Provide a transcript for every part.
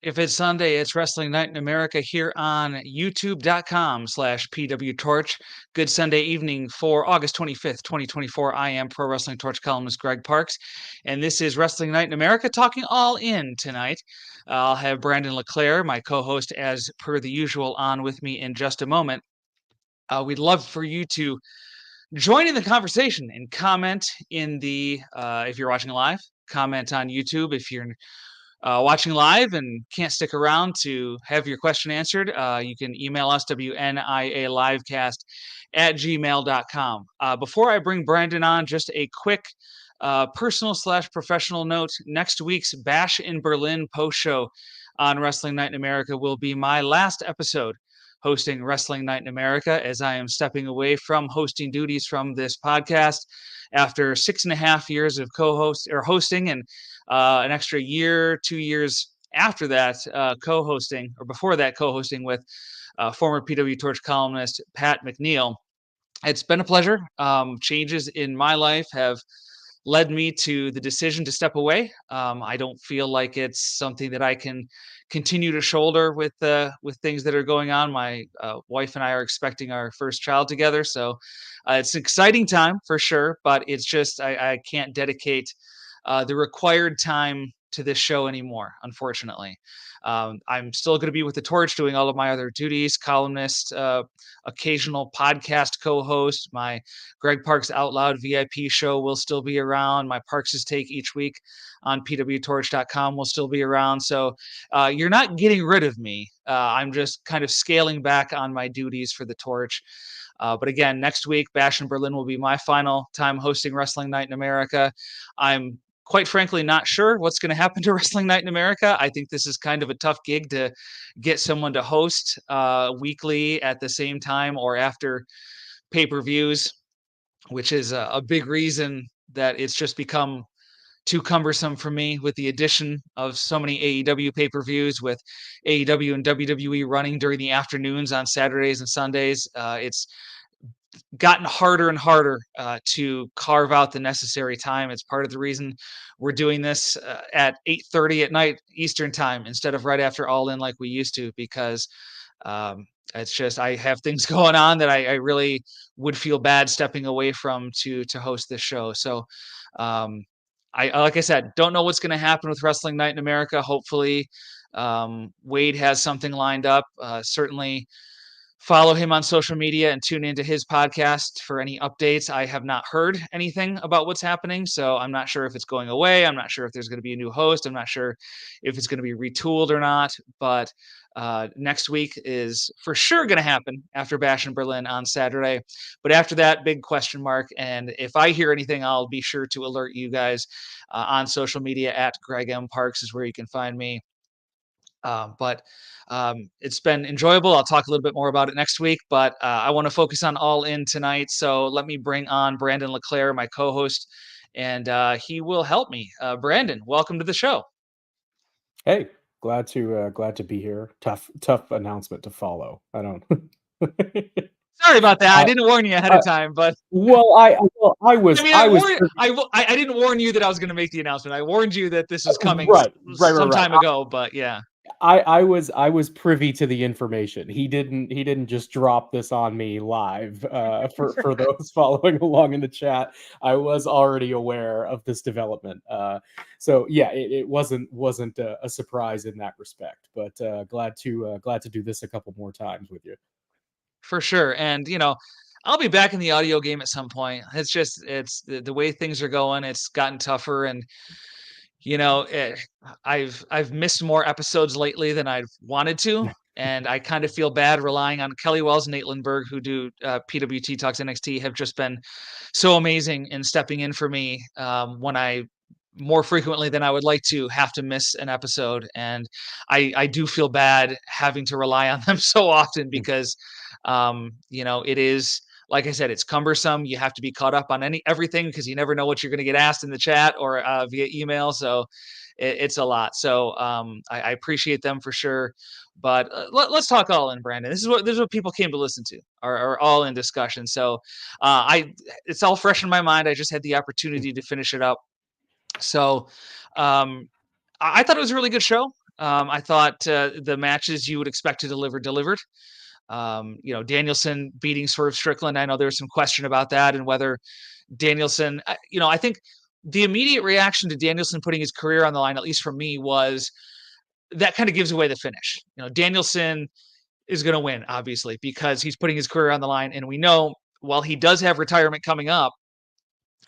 If it's Sunday, it's Wrestling Night in America here on youtube.com/pwtorch. Good Sunday evening for August 25th, 2024. I am Pro Wrestling Torch columnist Greg Parks, and this is Wrestling Night in America talking all in tonight. I'll have Brandon LeClair, my co-host, as per the usual, on with me in just a moment. We'd love for you to join in the conversation and comment in the, if you're watching live, comment on YouTube. If you're watching live and can't stick around to have your question answered, you can email us, wnialivecast@gmail.com. Before I bring Brandon on, just a quick personal/professional note. Next week's Bash in Berlin post-show on Wrestling Night in America will be my last episode hosting Wrestling Night in America, as I am stepping away from hosting duties from this podcast after 6.5 years of hosting, and an extra year, 2 years after that, co-hosting, or before that, co-hosting with former PW Torch columnist Pat McNeil. It's been a pleasure. Changes in my life have led me to the decision to step away. I don't feel like it's something that I can continue to shoulder with things that are going on. My wife and I are expecting our first child together, so it's an exciting time for sure. But it's just I can't dedicate the required time to this show anymore, unfortunately. I'm still going to be with the Torch doing all of my other duties, columnist, occasional podcast co-host. My Greg Parks Out Loud VIP show will still be around. My Parks' Take each week on pwtorch.com will still be around. So you're not getting rid of me. I'm just kind of scaling back on my duties for the Torch. But again, next week, Bash in Berlin will be my final time hosting Wrestling Night in America. I'm quite frankly not sure what's going to happen to Wrestling Night in America. I think this is kind of a tough gig to get someone to host weekly at the same time or after pay-per-views, which is a big reason that it's just become too cumbersome for me with the addition of so many AEW pay-per-views, with AEW and WWE running during the afternoons on Saturdays and Sundays. It's gotten harder and harder to carve out the necessary time. It's part of the reason we're doing this at 8:30 at night Eastern time instead of right after All In like we used to, because it's just I have things going on that I really would feel bad stepping away from to host this show. So I like I said, don't know what's going to happen with Wrestling Night in America. Hopefully Wade has something lined up. Certainly follow him on social media and tune into his podcast for any updates. I have not heard anything about what's happening, so I'm not sure if it's going away. I'm not sure if there's going to be a new host. I'm not sure if it's going to be retooled or not. But next week is for sure going to happen after Bash in Berlin on Saturday. But after that, big question mark. And if I hear anything, I'll be sure to alert you guys on social media at Greg M. Parks is where you can find me. But it's been enjoyable. I'll talk a little bit more about it next week, but I want to focus on All In tonight. So let me bring on Brandon LeClair, my co-host, and he will help me. Brandon, welcome to the show. Hey, glad to be here. Tough announcement to follow. I don't. Sorry about that. I didn't warn you ahead of time, but I was. I didn't warn you that I was going to make the announcement. I warned you that this was coming some time ago. But yeah. I was privy to the information. He didn't just drop this on me live. For those following along in the chat, I was already aware of this development. So yeah, it wasn't a surprise in that respect. But glad to do this a couple more times with you. For sure, and I'll be back in the audio game at some point. It's just the way things are going. It's gotten tougher, and I've missed more episodes lately than I've wanted to, and I kind of feel bad relying on Kelly Wells and Nate Lindbergh, who do PWT Talks NXT, have just been so amazing in stepping in for me when I more frequently than I would like to have to miss an episode. And I do feel bad having to rely on them so often because, it is, like I said, it's cumbersome. You have to be caught up on everything because you never know what you're going to get asked in the chat or via email. So it's a lot. So I appreciate them for sure. But let's talk All In, Brandon. This is what people came to listen to, or All In discussion. So it's all fresh in my mind. I just had the opportunity to finish it up. So I thought it was a really good show. I thought the matches you would expect to delivered. Danielson beating Swerve Strickland. I know there was some question about that and whether Danielson, I think the immediate reaction to Danielson putting his career on the line, at least for me, was that kind of gives away the finish. Danielson is going to win, obviously, because he's putting his career on the line. And we know while he does have retirement coming up,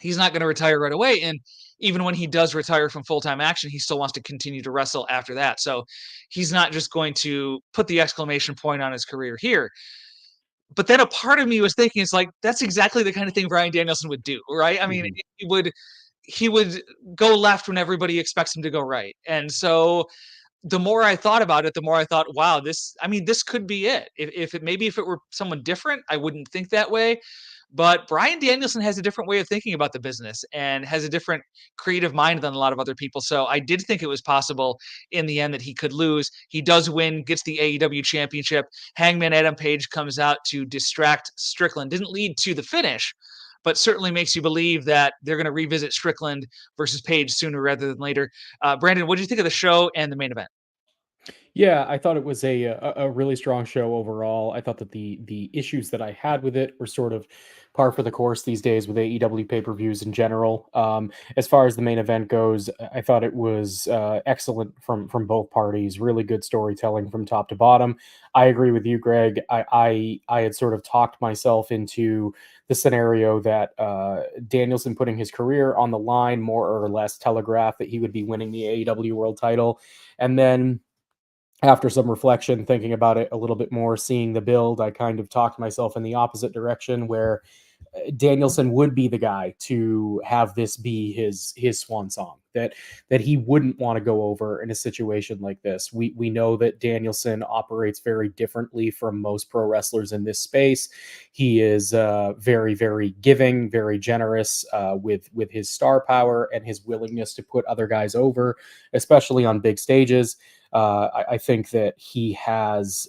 he's not going to retire right away. And even when he does retire from full-time action, he still wants to continue to wrestle after that. So he's not just going to put the exclamation point on his career here. But then a part of me was thinking, it's like, that's exactly the kind of thing Bryan Danielson would do, right? I mean, he would go left when everybody expects him to go right. And so the more I thought about it, the more I thought, wow, this could be it. If it were someone different, I wouldn't think that way. But Bryan Danielson has a different way of thinking about the business and has a different creative mind than a lot of other people. So I did think it was possible in the end that he could lose. He does win, gets the AEW championship. Hangman Adam Page comes out to distract Strickland. Didn't lead to the finish, but certainly makes you believe that they're going to revisit Strickland versus Page sooner rather than later. Brandon, what did you think of the show and the main event? Yeah, I thought it was a really strong show overall. I thought that the issues that I had with it were sort of par for the course these days with AEW pay-per-views in general. As far as the main event goes, I thought it was excellent from both parties. Really good storytelling from top to bottom. I agree with you, Greg. I had sort of talked myself into the scenario that Danielson putting his career on the line more or less telegraphed that he would be winning the AEW World Title, and then after some reflection, thinking about it a little bit more, seeing the build, I kind of talked myself in the opposite direction where Danielson would be the guy to have this be his swan song, that he wouldn't want to go over in a situation like this. We know that Danielson operates very differently from most pro wrestlers in this space. He is very, very giving, very generous with his star power and his willingness to put other guys over, especially on big stages. I think that he has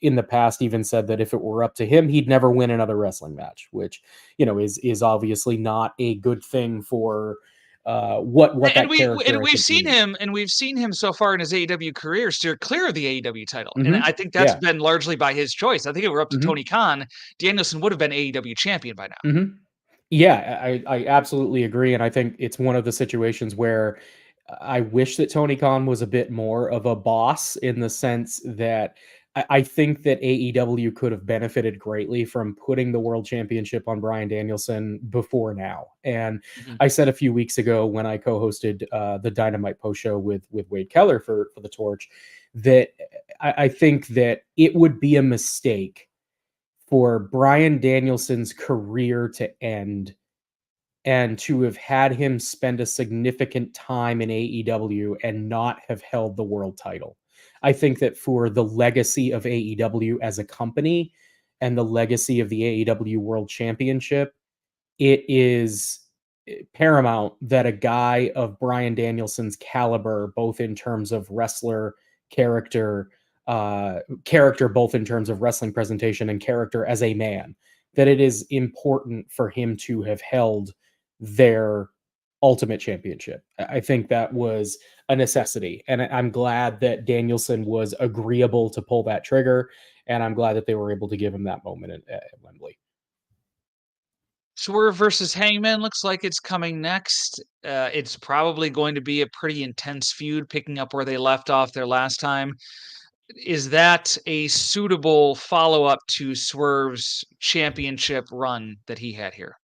in the past even said that if it were up to him, he'd never win another wrestling match, which is obviously not a good thing for what And that character. we've seen him so far in his AEW career steer clear of the AEW title. And Mm-hmm. I think that's been largely by his choice. I think if it were up to Mm-hmm. Tony Khan, Danielson would have been AEW champion by now. Mm-hmm. Yeah, I absolutely agree. And I think it's one of the situations where I wish that Tony Khan was a bit more of a boss, in the sense that I think that AEW could have benefited greatly from putting the world championship on Bryan Danielson before now. And Mhm. I said a few weeks ago when I co-hosted the Dynamite post show with Wade Keller for the Torch, that I think that it would be a mistake for Bryan Danielson's career to end and to have had him spend a significant time in AEW and not have held the world title. I think that for the legacy of AEW as a company and the legacy of the AEW World Championship, it is paramount that a guy of Bryan Danielson's caliber, both in terms of wrestler character, character both in terms of wrestling presentation and character as a man, that it is important for him to have held their ultimate championship. I think that was a necessity, and I'm glad that Danielson was agreeable to pull that trigger, and I'm glad that they were able to give him that moment at Wembley. Swerve versus Hangman looks like it's coming next. It's probably going to be a pretty intense feud, picking up where they left off their last time. Is that a suitable follow-up to Swerve's championship run that he had here?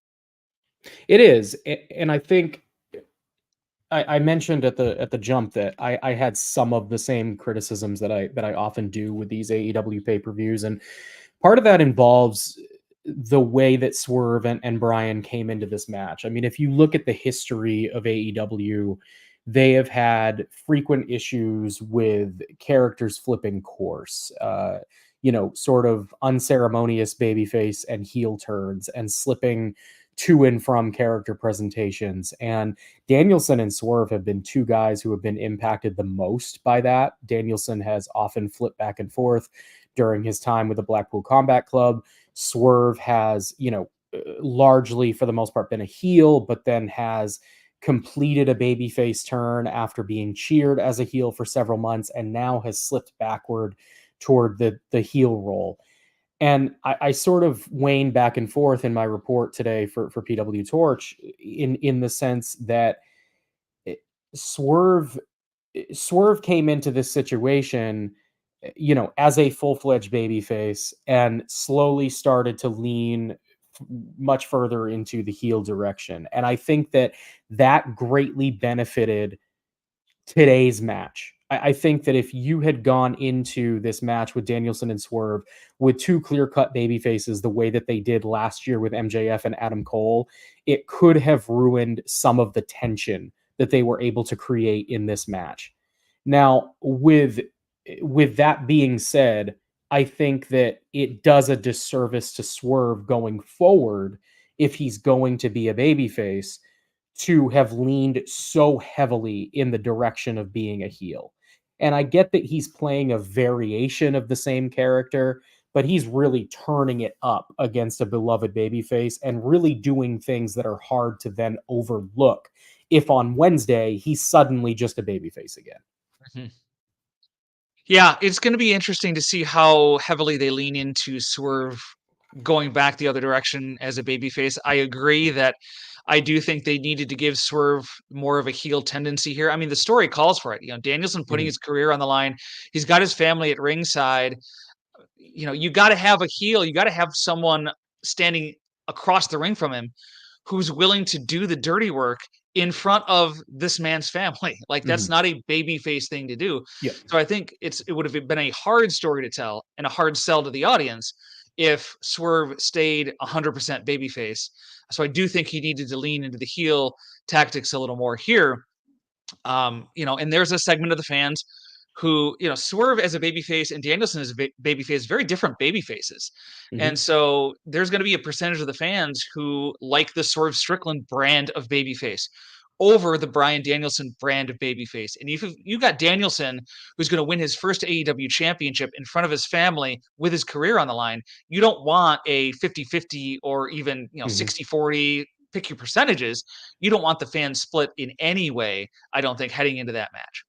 It is, and I think I mentioned at the jump that I had some of the same criticisms that I often do with these AEW pay-per-views, and part of that involves the way that Swerve and Bryan came into this match. I mean, if you look at the history of AEW, they have had frequent issues with characters flipping course. Sort of unceremonious babyface and heel turns and slipping to and from character presentations. And Danielson and Swerve have been two guys who have been impacted the most by that. Danielson has often flipped back and forth during his time with the Blackpool Combat Club. Swerve has, largely for the most part been a heel, but then has completed a babyface turn after being cheered as a heel for several months, and now has slipped backward toward the heel role. And I sort of wane back and forth in my report today for pwtorch in the sense that it- Swerve Swerve came into this situation, as a full-fledged babyface and slowly started to lean much further into the heel direction. And I think that that greatly benefited today's match. I think that if you had gone into this match with Danielson and Swerve with two clear-cut baby faces the way that they did last year with MJF and Adam Cole, it could have ruined some of the tension that they were able to create in this match. Now, with that being said, I think that it does a disservice to Swerve going forward if he's going to be a babyface to have leaned so heavily in the direction of being a heel. And I get that he's playing a variation of the same character, but he's really turning it up against a beloved babyface and really doing things that are hard to then overlook if on Wednesday he's suddenly just a babyface again. Mhm. Yeah, it's going to be interesting to see how heavily they lean into Swerve going back the other direction as a babyface. I agree that I do think they needed to give Swerve more of a heel tendency here. I mean, the story calls for it. Danielson putting Mhm. his career on the line. He's got his family at ringside. You got to have a heel. You got to have someone standing across the ring from him who's willing to do the dirty work in front of this man's family. Like that's Mhm. not a babyface thing to do. Yeah. So I think it would have been a hard story to tell and a hard sell to the audience if Swerve stayed 100% babyface. So I do think he needed to lean into the heel tactics a little more here. And there's a segment of the fans who, Swerve as a babyface and Danielson as a babyface, very different babyfaces. Mhm. And so there's going to be a percentage of the fans who like the Swerve Strickland brand of babyface over the Bryan Danielson brand of babyface. And if you got Danielson, who's going to win his first AEW championship in front of his family with his career on the line, you don't want a 50-50 or even, Mhm. 60-40, pick your percentages. You don't want the fans split in any way, I don't think, heading into that match.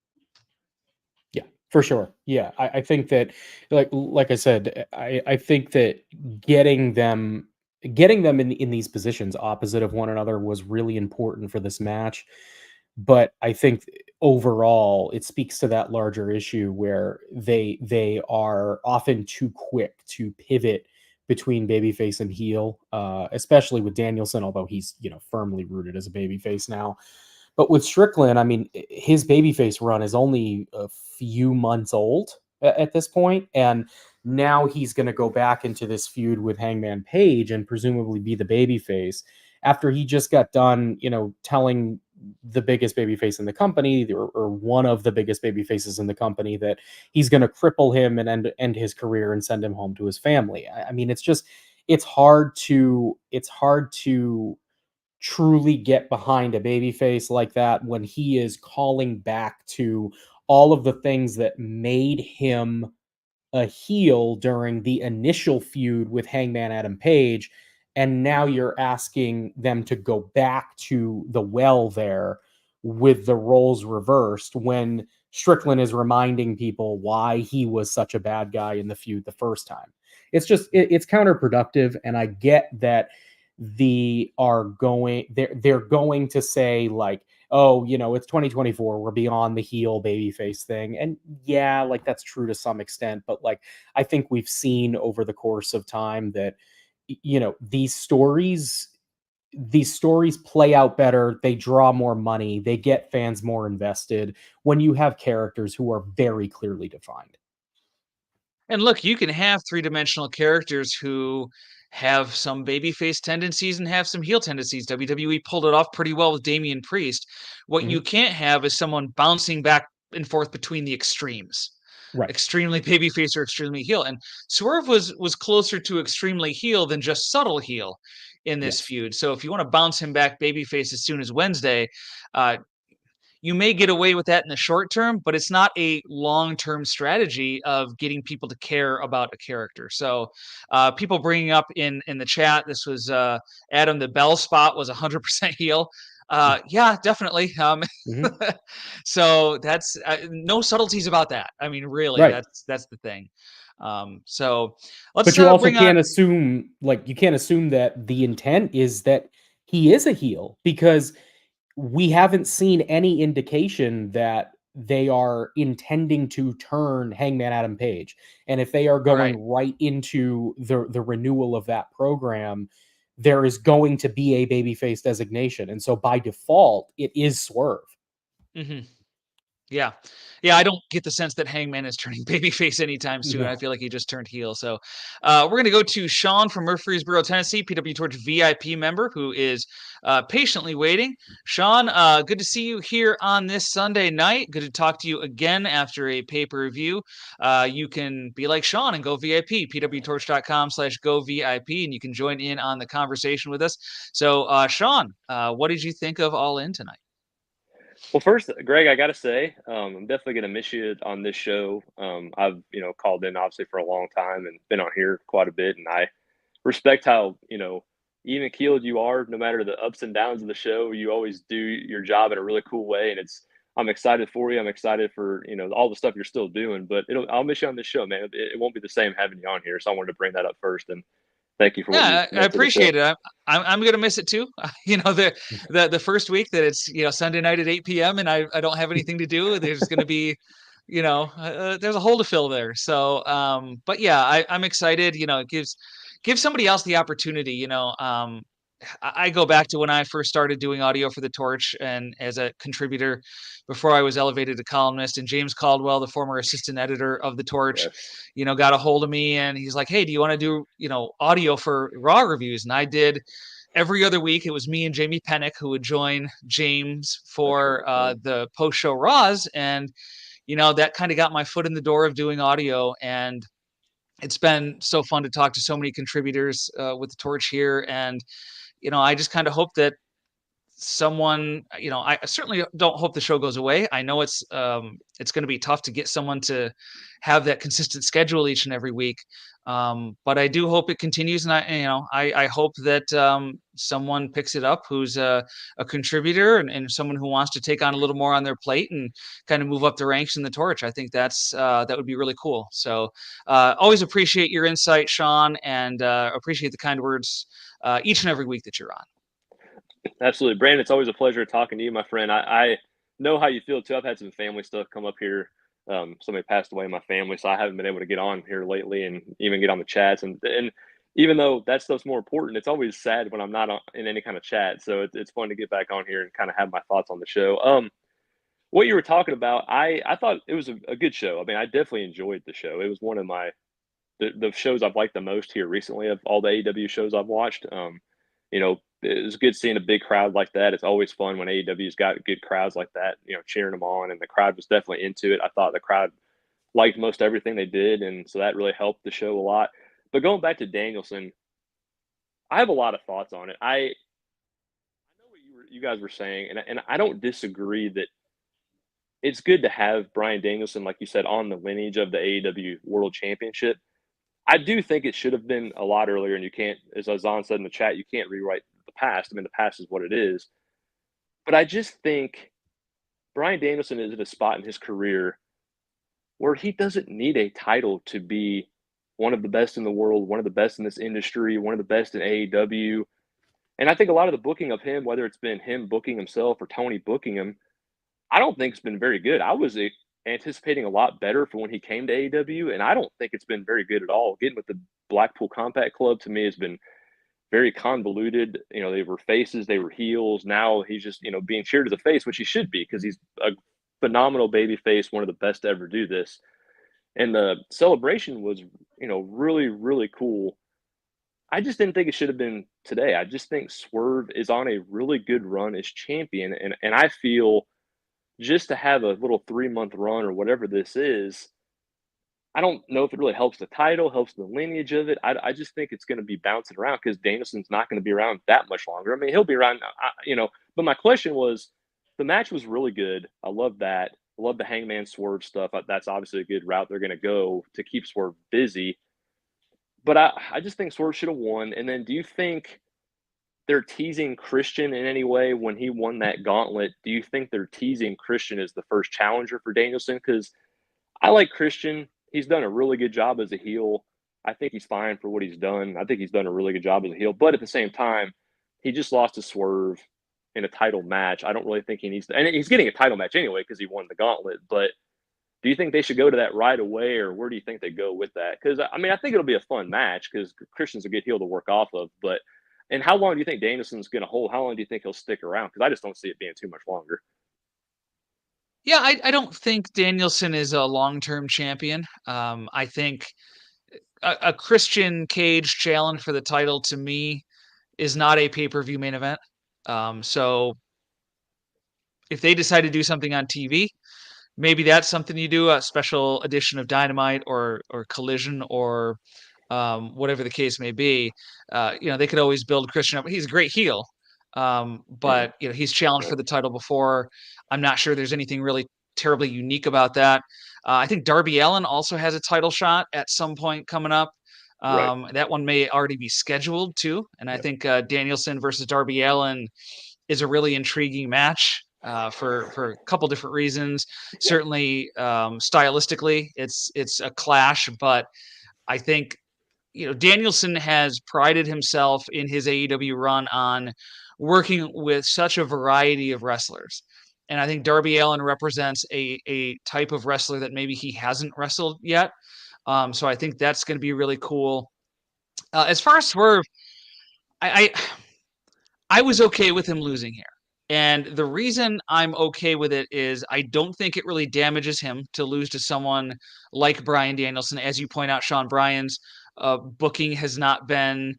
Yeah, for sure. Yeah, I think that, like I said, I think that getting them getting them in these positions opposite of one another was really important for this match. But I think overall, it speaks to that larger issue where they are often too quick to pivot between babyface and heel, especially with Danielson, although he's firmly rooted as a babyface now. But with Strickland, I mean, his babyface run is only a few months old at this point, and now he's going to go back into this feud with Hangman Page and presumably be the babyface after he just got done, telling the biggest babyface in the company, or one of the biggest babyfaces in the company, that he's going to cripple him and end his career and send him home to his family. I mean, it's hard to truly get behind a babyface like that when he is calling back to all of the things that made him a heel during the initial feud with Hangman Adam Page. And now you're asking them to go back to the well there with the roles reversed when Strickland is reminding people why he was such a bad guy in the feud the first time. It's counterproductive. And I get that they're going to say, like, oh, it's 2024, we're beyond the heel babyface thing. And yeah, like, that's true to some extent, but like, I think we've seen over the course of time that these stories play out better, they draw more money, they get fans more invested when you have characters who are very clearly defined. And look, you can have three-dimensional characters who have some babyface tendencies and have some heel tendencies. WWE pulled it off pretty well with Damian Priest. What you Mhm. can't have is someone bouncing back and forth between the extremes. Right. Extremely babyface or extremely heel. And Swerve was closer to extremely heel than just subtle heel in this Yes. feud. So if you want to bounce him back babyface as soon as Wednesday, uh, you may get away with that in the short term, but it's not a long-term strategy of getting people to care about a character. So, people bringing up in the chat, this was Adam. The Bell spot was 100% heel. Yeah, definitely. Mhm. So that's no subtleties about that. I mean, really, Right. that's the thing. So let's But you also bring on. can't assume, like, you can't assume that the intent is that he is a heel, because we haven't seen any indication that they are intending to turn Hangman Adam Page. And if they are going Right. right into the renewal of that program, there is going to be a babyface designation. And so by default, it is Swerve. Hmm. Yeah. Yeah, I don't get the sense that Hangman is turning babyface anytime soon. I No. feel like he just turned heel. So we're going to go to Sean from Murfreesboro, Tennessee, pwtorch VIP member who is patiently waiting. Sean, good to see you here on this Sunday night. Good to talk to you again after a pay-per-view. You can be like Sean and go VIP, pwtorch.com/go VIP, and you can join in on the conversation with us. So, Sean, what did you think of All In tonight? Well, first, Greg, I got to say, I'm definitely going to miss you on this show. I've, called in obviously for a long time and been on here quite a bit, and I respect how, even keeled you are. No matter the ups and downs of the show, you always do your job in a really cool way, and I'm excited for you. I'm excited for all the stuff you're still doing, but I'll miss you on this show, man. It won't be the same having you on here, so I wanted to bring that up first, and thank you for what you've Yeah, I meant to the show. appreciate it. I'm gonna miss it too. The first week that it's Sunday night at 8 p.m. and I don't have anything to do. There's gonna be, there's a hole to fill there. So but yeah, I'm excited. It gives somebody else the opportunity. I go back to when I first started doing audio for the Torch and as a contributor before I was elevated to columnist. And James Caldwell, the former assistant editor of the Torch, Yes. got a hold of me and he's like, "Hey, do you want to do audio for Raw reviews?" And I did. Every other week, it was me and Jamie Pennick who would join James That's for really fun. the post show Raws, and that kind of got my foot in the door of doing audio. And it's been so fun to talk to so many contributors with the Torch here, and I just kind of hope that someone, I certainly don't hope the show goes away. I know it's going to be tough to get someone to have that consistent schedule each and every week. But I do hope it continues, and I hope that someone picks it up who's a contributor and someone who wants to take on a little more on their plate and kind of move up the ranks in the Torch. I think that would be really cool. So always appreciate your insight, Sean, and appreciate the kind words each and every week that you're on. Absolutely. Brandon, it's always a pleasure talking to you, my friend. I know how you feel too. I've had some family stuff come up here. Somebody passed away in my family, so I haven't been able to get on here lately and even get on the chats. And even though that stuff's more important, it's always sad when I'm not in any kind of chat. So it's fun to get back on here and kind of have my thoughts on the show. What you were talking about, I thought it was a good show. I mean, I definitely enjoyed the show. It was one of the shows I've liked the most here recently of all the AEW shows I've watched. It was good seeing a big crowd like that. It's always fun when AEW's got good crowds like that, cheering them on, and the crowd was definitely into it. I thought the crowd liked most everything they did, and so that really helped the show a lot. But going back to Danielson, I have a lot of thoughts on it. I know what you guys were saying, and I don't disagree that it's good to have Brian Danielson, like you said, on the lineage of the AEW World Championship. I do think it should have been a lot earlier, and you can't, as Azan said in the chat, you can't rewrite the past. I mean, the past is what it is. But I just think Brian Danielson is at a spot in his career where he doesn't need a title to be one of the best in the world, one of the best in this industry, one of the best in AEW. And I think a lot of the booking of him, whether it's been him booking himself or Tony booking him, I don't think it's been very good. I was anticipating a lot better for when he came to AEW, and I don't think it's been very good at all. Getting with the Blackpool Compact Club to me has been very convoluted. They were faces, they were heels. Now he's just, being cheered as a face, which he should be because he's a phenomenal baby face, one of the best to ever do this. And the celebration was, really, really cool. I just didn't think it should have been today. I just think Swerve is on a really good run as champion. And I feel just to have a little 3-month run or whatever this is, I don't know if it really helps the title, helps the lineage of it. I just think it's going to be bouncing around because Danielson's not going to be around that much longer. I mean, he'll be around, But my question was, the match was really good. I love that. I love the Hangman Swerve stuff. That's obviously a good route they're going to go to keep Swerve busy. But I just think Swerve should have won. And then do you think they're teasing Christian in any way when he won that gauntlet? Do you think they're teasing Christian as the first challenger for Danielson? Because I like Christian. He's done a really good job as a heel. I think he's fine for what he's done. I think he's done a really good job as a heel. But at the same time, he just lost to Swerve in a title match. I don't really think he needs to. And he's getting a title match anyway because he won the gauntlet. But do you think they should go to that right away, or where do you think they go with that? Because, I mean, I think it'll be a fun match because Christian's a good heel to work off of. But, and how long do you think Danielson's going to hold? How long do you think he'll stick around? Because I just don't see it being too much longer. Yeah, I don't think Danielson is a long-term champion. I think a Christian Cage challenge for the title to me is not a pay-per-view main event. So if they decide to do something on TV, maybe that's something you do, a special edition of Dynamite or Collision or whatever the case may be. They could always build Christian up. He's a great heel, but he's challenged for the title before. I'm not sure there's anything really terribly unique about that. I think Darby Allin also has a title shot at some point coming up. Right. That one may already be scheduled too. And I think Danielson versus Darby Allin is a really intriguing match for a couple different reasons. Certainly, stylistically, it's a clash, but I think Danielson has prided himself in his AEW run on working with such a variety of wrestlers. And I think Darby Allin represents a type of wrestler that maybe he hasn't wrestled yet. So I think that's going to be really cool. As far as Swerve, I was okay with him losing here. And the reason I'm okay with it is I don't think it really damages him to lose to someone like Bryan Danielson. As you point out, Sean Bryan's booking has not been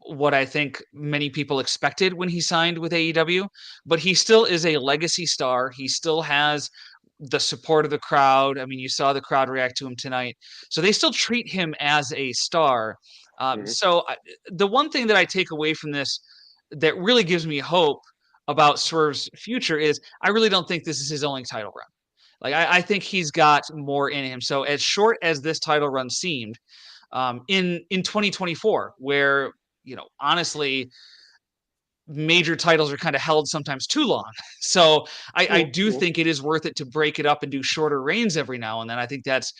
what I think many people expected when he signed with AEW, but he still is a legacy star. He still has the support of the crowd. I mean, you saw the crowd react to him tonight. So they still treat him as a star. The one thing that I take away from this that really gives me hope about Swerve's future is I really don't think this is his only title run. Like I think he's got more in him. So as short as this title run seemed, in 2024, where honestly, major titles are kind of held sometimes too long. So I do think it is worth it to break it up and do shorter reigns every now and then. I think that's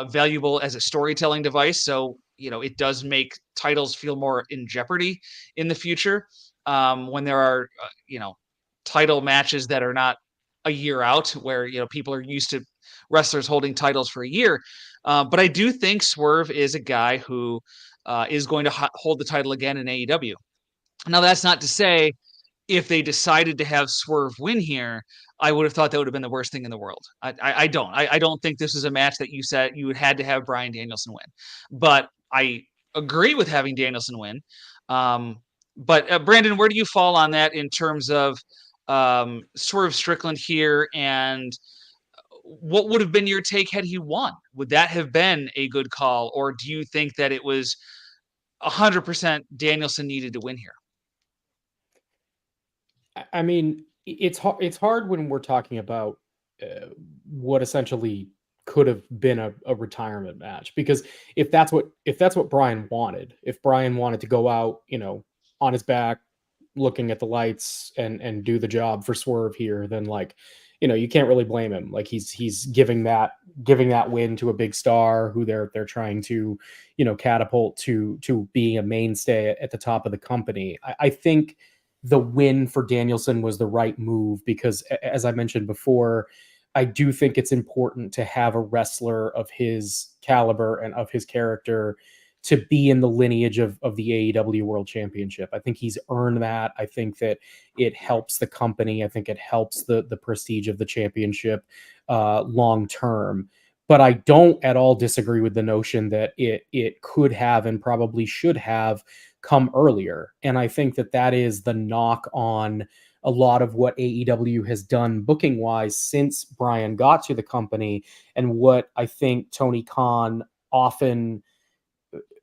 valuable as a storytelling device. So it does make titles feel more in jeopardy in the future when there are title matches that are not a year out, where people are used to wrestlers holding titles for a year. But I do think Swerve is a guy who is going to hold the title again in AEW. Now, that's not to say if they decided to have Swerve win here, I would have thought that would have been the worst thing in the world. I don't. I don't think this is a match that you said you had to have Bryan Danielson win. But I agree with having Danielson win. But Brandon, where do you fall on that in terms of Swerve Strickland here, and what would have been your take had he won? Would that have been a good call, or do you think that it was 100% Danielson needed to win here? I mean, it's hard when we're talking about what essentially could have been a retirement match, because if that's what Bryan wanted, if Bryan wanted to go out, on his back, looking at the lights and do the job for Swerve here, then you can't really blame him. Like he's giving that win to a big star who they're trying to, catapult to being a mainstay at the top of the company. I think the win for Danielson was the right move because, as I mentioned before, I do think it's important to have a wrestler of his caliber and of his character to be in the lineage of the AEW World Championship. I think he's earned that. I think that it helps the company. I think it helps the prestige of the championship long term. But I don't at all disagree with the notion that it could have and probably should have come earlier. And I think that is the knock on a lot of what AEW has done booking wise since Bryan got to the company, and what I think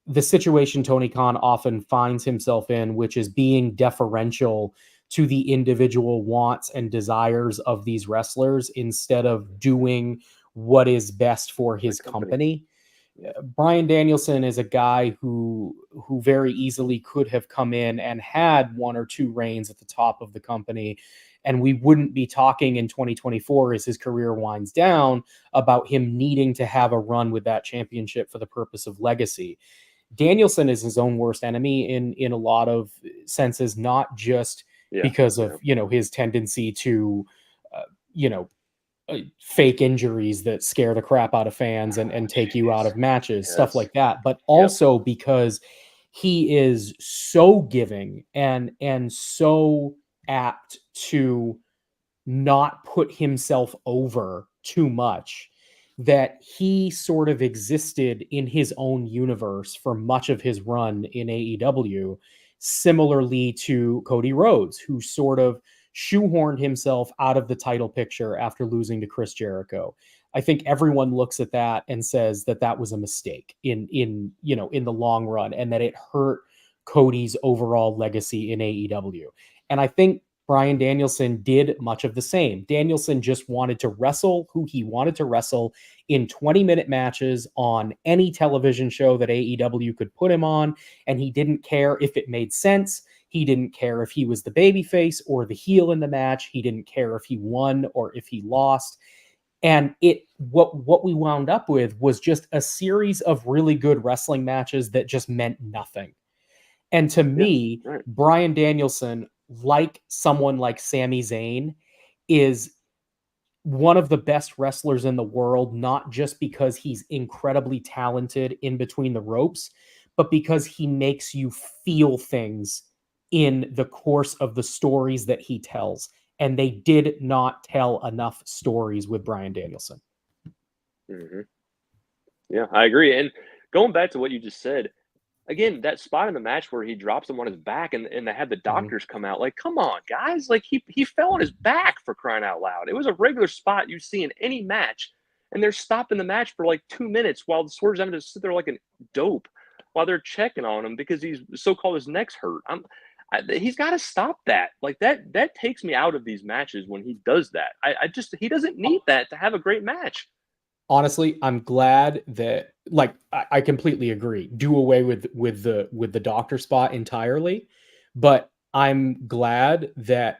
the situation Tony Khan often finds himself in, which is being deferential to the individual wants and desires of these wrestlers instead of doing what is best for his company. Bryan Danielson is a guy who very easily could have come in and had 1 or 2 reigns at the top of the company, and we wouldn't be talking in 2024 as his career winds down about him needing to have a run with that championship for the purpose of legacy. Danielson is his own worst enemy in a lot of senses, not just because of his tendency to you know fake injuries that scare the crap out of fans and take you out of matches, stuff like that, but also because he is so giving and so apt to not put himself over too much, that he sort of existed in his own universe for much of his run in AEW, similarly to Cody Rhodes, who sort of shoehorned himself out of the title picture after losing to Chris Jericho. I think everyone looks at that and says that that was a mistake in the long run, and that it hurt Cody's overall legacy in AEW. And I think Bryan Danielson did much of the same. Danielson just wanted to wrestle who he wanted to wrestle in 20-minute matches on any television show that AEW could put him on, and he didn't care if it made sense. He didn't care if he was the babyface or the heel in the match. He didn't care if he won or if he lost. And what we wound up with was just a series of really good wrestling matches that just meant nothing. And to me, Bryan Danielson, like someone like Sami Zayn, is one of the best wrestlers in the world, not just because he's incredibly talented in between the ropes, but because he makes you feel things in the course of the stories that he tells. And they did not tell enough stories with Bryan Danielson. Mm-hmm. Yeah, I agree. And going back to what you just said, again, that spot in the match where he drops him on his back and they had the doctors come out, like, come on, guys. Like, he fell on his back, for crying out loud. It was a regular spot you see in any match, and they're stopping the match for like 2 minutes while the Swerve's having to sit there like a dope while they're checking on him because he's so-called his neck's hurt. He's got to stop that. Like, that takes me out of these matches when he does that. He doesn't need that to have a great match. Honestly, I'm glad that, like, I completely agree. Do away with the doctor spot entirely, but I'm glad that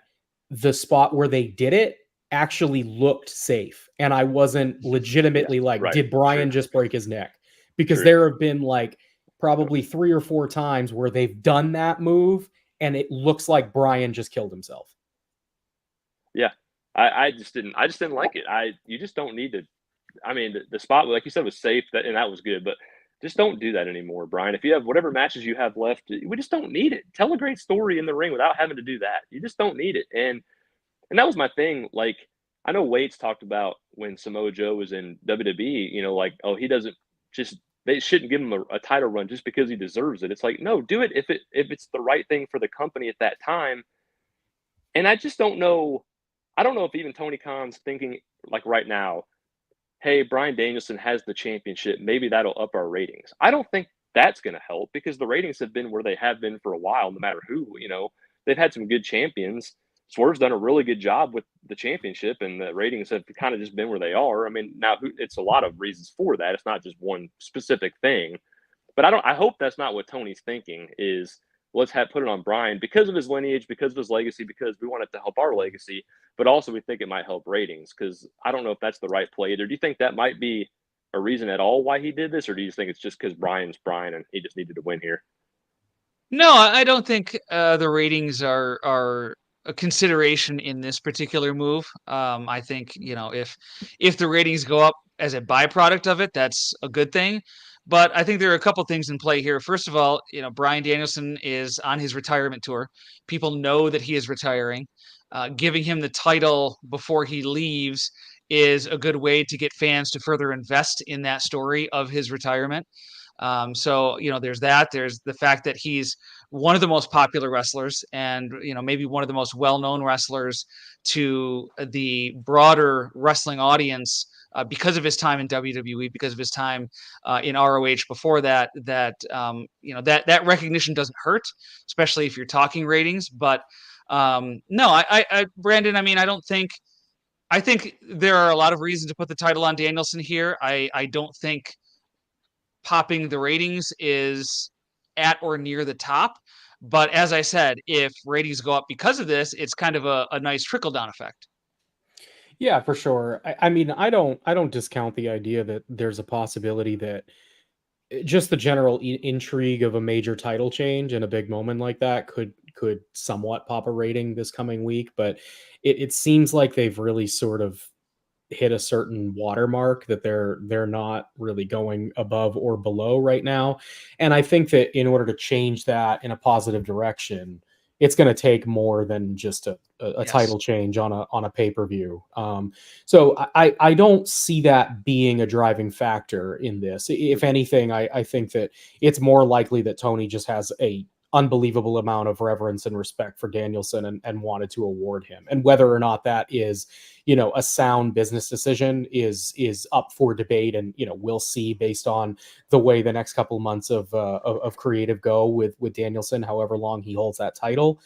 the spot where they did it actually looked safe, and I wasn't legitimately did Bryan just break his neck? Because there have been like probably 3 or 4 times where they've done that move, and it looks like Bryan just killed himself. Yeah, I just didn't like it. You just don't need to. I mean, the spot, like you said, was safe, and that was good, but just don't do that anymore, Brian. If you have whatever matches you have left, we just don't need it. Tell a great story in the ring without having to do that. You just don't need it. And that was my thing. Like, I know Wade's talked about when Samoa Joe was in WWE, like, oh, they shouldn't give him a title run just because he deserves it. It's like, no, do it if it's the right thing for the company at that time. And I just don't know. I don't know if even Tony Khan's thinking, like, right now, hey, Bryan Danielson has the championship, maybe that'll up our ratings. I don't think that's going to help because the ratings have been where they have been for a while, no matter who. They've had some good champions. Swerve's done a really good job with the championship, and the ratings have kind of just been where they are. I mean, now it's a lot of reasons for that. It's not just one specific thing. But I hope that's not what Tony's thinking is, let's put it on Bryan because of his lineage, because of his legacy, because we want it to help our legacy, but also we think it might help ratings, because I don't know if that's the right play either. Do you think that might be a reason at all why he did this, or do you think it's just because Bryan's Bryan and he just needed to win here? No, I don't think the ratings are a consideration in this particular move. I think, if the ratings go up as a byproduct of it, that's a good thing. But I think there are a couple things in play here. First of all, Bryan Danielson is on his retirement tour. People know that he is retiring. Giving him the title before he leaves is a good way to get fans to further invest in that story of his retirement. So, there's that. There's the fact that he's one of the most popular wrestlers and, maybe one of the most well-known wrestlers to the broader wrestling audience because of his time in WWE, because of his time in ROH before that, that recognition doesn't hurt, especially if you're talking ratings. But no, Brandon, I mean, I think there are a lot of reasons to put the title on Danielson here. I don't think popping the ratings is at or near the top. But as I said, if ratings go up because of this, it's kind of a nice trickle down effect. Yeah, for sure. I mean, I don't discount the idea that there's a possibility that just the general intrigue of a major title change and a big moment like that could somewhat pop a rating this coming week. But it seems like they've really sort of hit a certain watermark that they're not really going above or below right now. And I think that in order to change that in a positive direction, it's going to take more than just a Yes. title change on a pay-per-view. So I don't see that being a driving factor in this. If anything, I think that it's more likely that Tony just has a unbelievable amount of reverence and respect for Danielson and wanted to award him. And whether or not that is, a sound business decision is up for debate. And, we'll see based on the way the next couple of months of creative go with Danielson, however long he holds that title.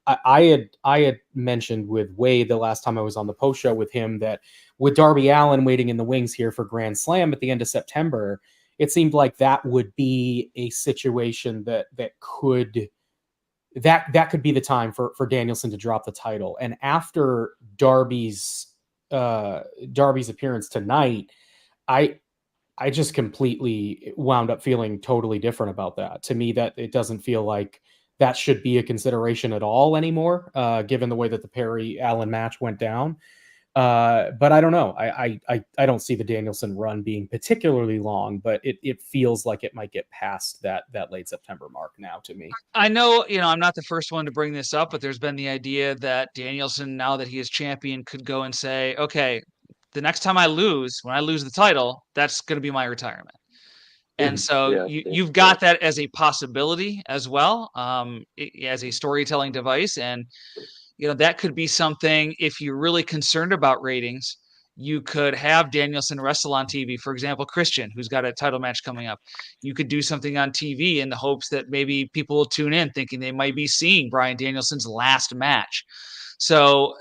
I had mentioned with Wade the last time I was on the post show with him that with Darby Allin waiting in the wings here for Grand Slam at the end of September, it seemed like that would be a situation that could be the time for Danielson to drop the title. And after Darby's appearance tonight, I just completely wound up feeling totally different about that. To me, that it doesn't feel like that should be a consideration at all anymore, given the way that the Perry Allen match went down. But I don't know. I don't see the Danielson run being particularly long, but it feels like it might get past that late September mark now to me. I know, I'm not the first one to bring this up, but there's been the idea that Danielson, now that he is champion, could go and say, okay, the next time when I lose the title, that's going to be my retirement. And so you've got that as a possibility as well, as a storytelling device. And, that could be something, if you're really concerned about ratings, you could have Danielson wrestle on TV. For example, Christian, who's got a title match coming up. You could do something on TV in the hopes that maybe people will tune in thinking they might be seeing Bryan Danielson's last match. So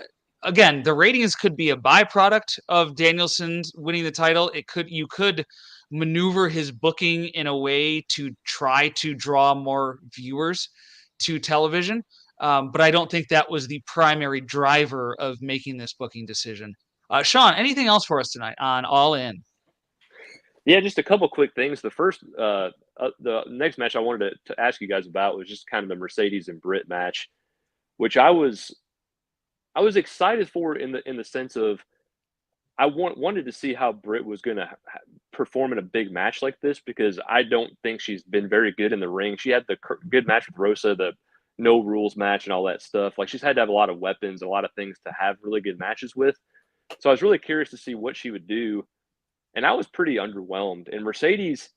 again, the ratings could be a byproduct of Danielson's winning the title. You could maneuver his booking in a way to try to draw more viewers to television. But I don't think that was the primary driver of making this booking decision. Sean, anything else for us tonight on All In? Yeah, just a couple quick things. The first, the next match I wanted to ask you guys about was just kind of the Mercedes and Britt match, which I was excited for in the sense of I wanted to see how Britt was going to perform in a big match like this, because I don't think she's been very good in the ring. She had the good match with Rosa, the no rules match and all that stuff. Like, she's had to have a lot of weapons, a lot of things to have really good matches with. So I was really curious to see what she would do. And I was pretty underwhelmed. And Mercedes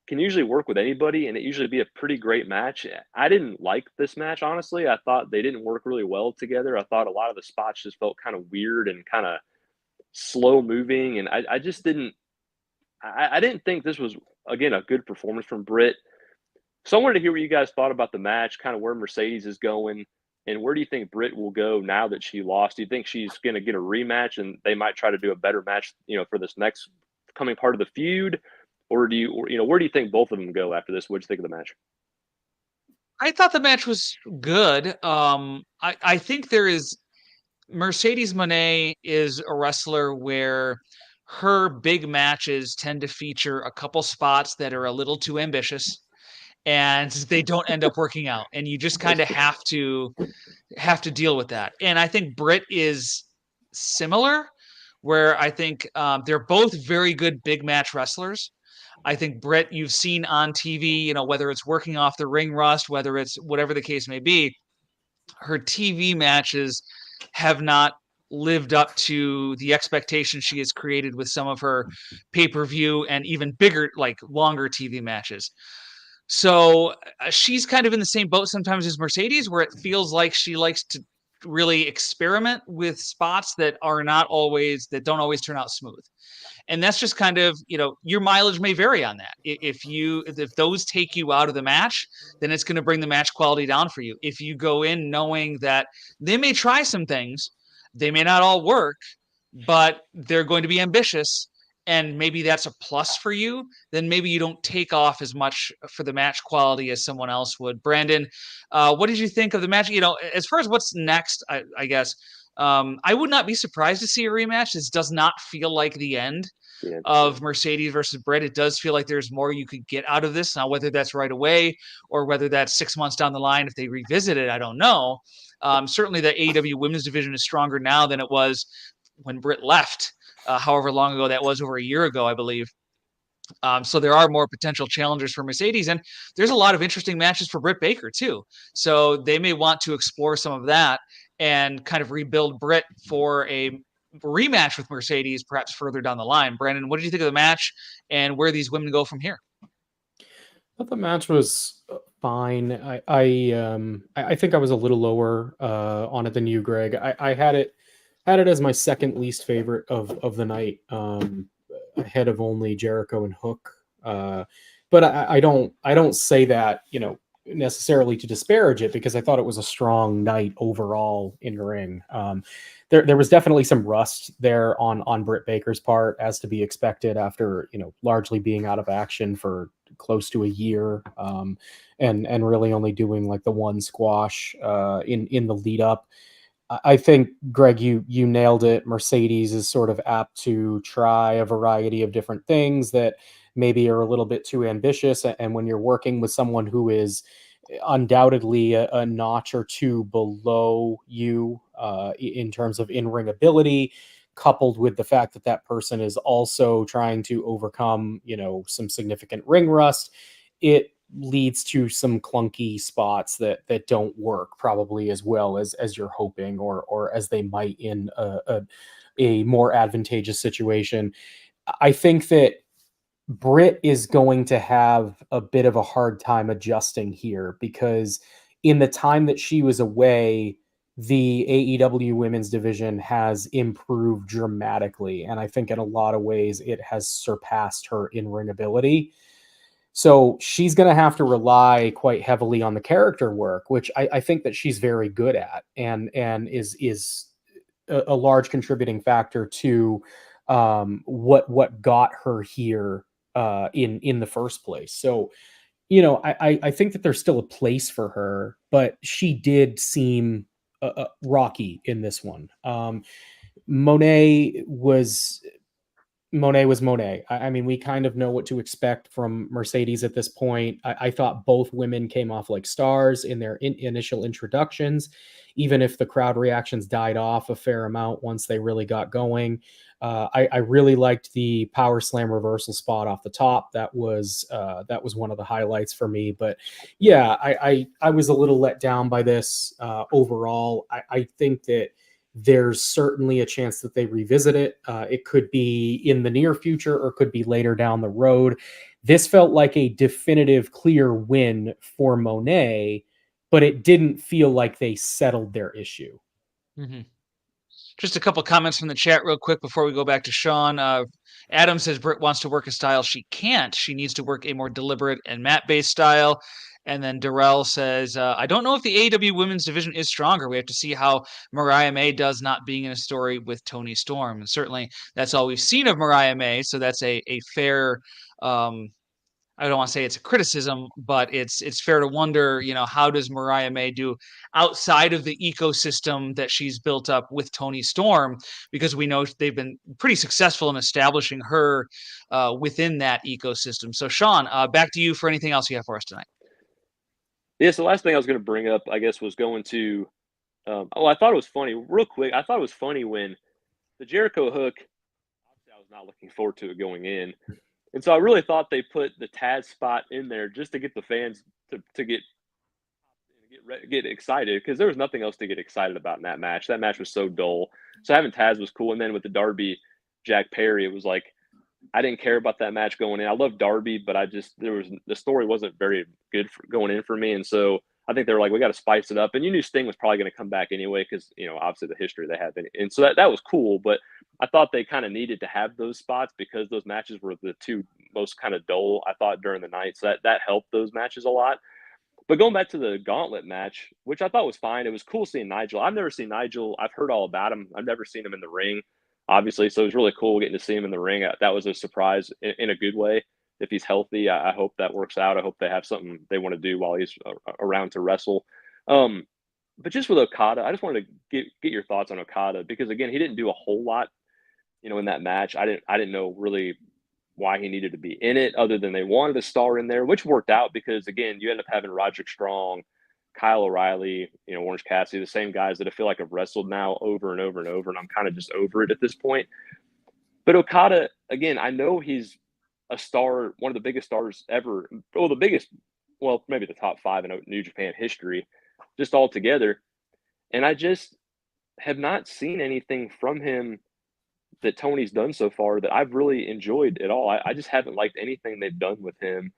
can usually work with anybody, and it usually be a pretty great match. I didn't like this match, honestly. I thought they didn't work really well together. I thought a lot of the spots just felt kind of weird and kind of slow moving. And I just didn't think this was, again, a good performance from Britt. So I wanted to hear what you guys thought about the match, kind of where Mercedes is going, and where do you think Britt will go now that she lost? Do you think she's going to get a rematch and they might try to do a better match, for this next coming part of the feud? Or where do you think both of them go after this? What do you think of the match? I thought the match was good. I think Mercedes Moné is a wrestler where her big matches tend to feature a couple spots that are a little too ambitious, and they don't end up working out. And you just kind of have to deal with that. And I think Britt is similar, where I think they're both very good big match wrestlers. I think Britt, you've seen on TV, whether it's working off the ring rust, whether it's whatever the case may be, her TV matches have not lived up to the expectation she has created with some of her pay-per-view and even bigger, like longer TV matches. So she's kind of in the same boat sometimes as Mercedes, where it feels like she likes to really experiment with spots that don't always turn out smooth. And that's just kind of, your mileage may vary on that. If those take you out of the match, then it's going to bring the match quality down for you. If you go in knowing that they may try some things, they may not all work, but they're going to be ambitious, and maybe that's a plus for you, then maybe you don't take off as much for the match quality as someone else would. Brandon, what did you think of the match? As far as what's next, I guess I would not be surprised to see a rematch. This does not feel like the end of Mercedes versus Britt. It does feel like there's more you could get out of this. Now, whether that's right away or whether that's 6 months down the line, if they revisit it, I don't know. Certainly the AEW women's division is stronger now than it was when Britt left, however long ago that was, over a year ago, I believe. So there are more potential challengers for Mercedes, and there's a lot of interesting matches for Britt Baker too. So they may want to explore some of that and kind of rebuild Britt for a rematch with Mercedes, perhaps further down the line. Brandon, what did you think of the match, and where these women go from here? I thought the match was fine. I think I was a little lower on it than you, Greg. I had it as my second least favorite of the night, ahead of only Jericho and Hook. But I don't say that necessarily to disparage it, because I thought it was a strong night overall in the ring. There was definitely some rust there on Britt Baker's part, as to be expected after largely being out of action for close to a year, and really only doing like the one squash in the lead up. I think, Greg, you nailed it. Mercedes is sort of apt to try a variety of different things that maybe are a little bit too ambitious. And when you're working with someone who is undoubtedly a notch or two below you in terms of in-ring ability, coupled with the fact that that person is also trying to overcome, some significant ring rust, it leads to some clunky spots that don't work probably as well as you're hoping, or as they might in a more advantageous situation. I think that Britt is going to have a bit of a hard time adjusting here, because in the time that she was away, the AEW women's division has improved dramatically. And I think in a lot of ways it has surpassed her in-ring ability. So she's going to have to rely quite heavily on the character work, which I think that she's very good at, and is a large contributing factor to what got her here in the first place. So, I think that there's still a place for her, but she did seem rocky in this one. Monet was Monet. I mean, we kind of know what to expect from Mercedes at this point. I thought both women came off like stars in their initial introductions, even if the crowd reactions died off a fair amount once they really got going. I really liked the power slam reversal spot off the top. That was one of the highlights for me. But yeah, I was a little let down by this overall. I think that there's certainly a chance that they revisit it. It could be in the near future, or could be later down the road. This felt like a definitive, clear win for Monet, but it didn't feel like they settled their issue. Mm-hmm. Just a couple comments from the chat real quick before we go back to Sean. Adam says Britt wants to work a style she can't. She needs to work a more deliberate and mat-based style. And then Darrell says, I don't know if the AEW women's division is stronger. We have to see how Mariah May does, not being in a story with Toni Storm. And certainly that's all we've seen of Mariah May. So that's a fair, I don't want to say it's a criticism, but it's fair to wonder, how does Mariah May do outside of the ecosystem that she's built up with Toni Storm? Because we know they've been pretty successful in establishing her within that ecosystem. So Sean, back to you for anything else you have for us tonight. Yeah, so the last thing I was going to bring up, I guess, was going to I thought it was funny, real quick. I thought it was funny when the Jericho hook, obviously I was not looking forward to it going in. And so I really thought they put the Taz spot in there just to get the fans to get excited, because there was nothing else to get excited about in that match. That match was so dull. So having Taz was cool. And then with the Darby Jack Perry, it was like, I didn't care about that match going in. I love Darby, but the story wasn't very good for going in for me. And so I think they were like, we got to spice it up. And you knew Sting was probably going to come back anyway, because, obviously the history they have. And so that was cool. But I thought they kind of needed to have those spots, because those matches were the two most kind of dull, I thought, during the night. So that helped those matches a lot. But going back to the gauntlet match, which I thought was fine, it was cool seeing Nigel. I've never seen Nigel. I've heard all about him. I've never seen him in the ring. obviously. So it was really cool getting to see him in the ring. That was a surprise in a good way. If he's healthy, I hope that works out. I hope they have something they want to do while he's around to wrestle. Um, but just with Okada, I just wanted to get your thoughts on Okada because again, he didn't do a whole lot, in that match. I didn't know really why he needed to be in it, other than they wanted a star in there, which worked out because again, you end up having Roderick Strong, Kyle O'Reilly, Orange Cassidy, the same guys that I feel like have wrestled now over and over and over, and I'm kind of just over it at this point. But Okada, again, I know he's a star, one of the biggest stars ever. Well, the biggest, well, maybe the top 5 in New Japan history, just all together. And I just have not seen anything from him that Tony's done so far that I've really enjoyed at all. I just haven't liked anything they've done with him.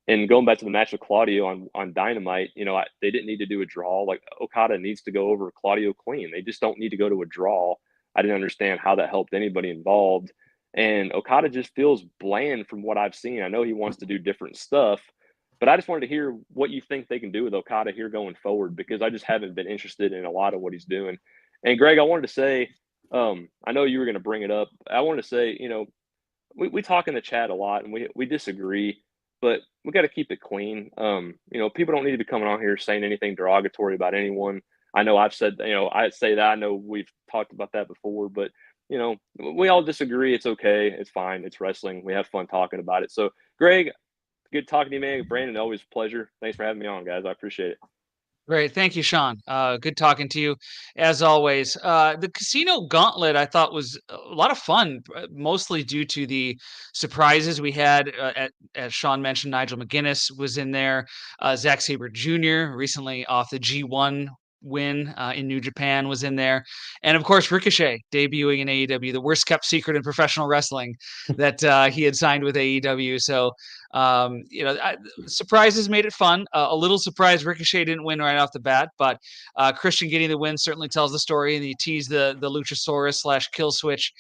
And going back to the match with Claudio on Dynamite, they didn't need to do a draw. Like Okada needs to go over Claudio clean. They just don't need to go to a draw. I didn't understand how that helped anybody involved. And Okada just feels bland from what I've seen. I know he wants to do different stuff, but I just wanted to hear what you think they can do with Okada here going forward, because I just haven't been interested in a lot of what he's doing. And Greg, I wanted to say, I know you were going to bring it up. I wanted to say, we talk in the chat a lot and we disagree, but we got to keep it clean. People don't need to be coming on here saying anything derogatory about anyone. I know I've said, I say that. I know we've talked about that before, but we all disagree. It's okay. It's fine. It's wrestling. We have fun talking about it. So, Greg, good talking to you, man. Brandon, always a pleasure. Thanks for having me on, guys. I appreciate it. Great. Thank you, Sean. Good talking to you as always. The Casino Gauntlet I thought was a lot of fun, mostly due to the surprises we had. As Sean mentioned, Nigel McGuinness was in there. Zack Sabre Jr., recently off the G1 win in New Japan, was in there. And of course, Ricochet debuting in AEW, the worst kept secret in professional wrestling that he had signed with AEW. So, surprises made it fun. A little surprised Ricochet didn't win right off the bat, but Christian getting the win certainly tells the story, and he teased the Luchasaurus / kill switch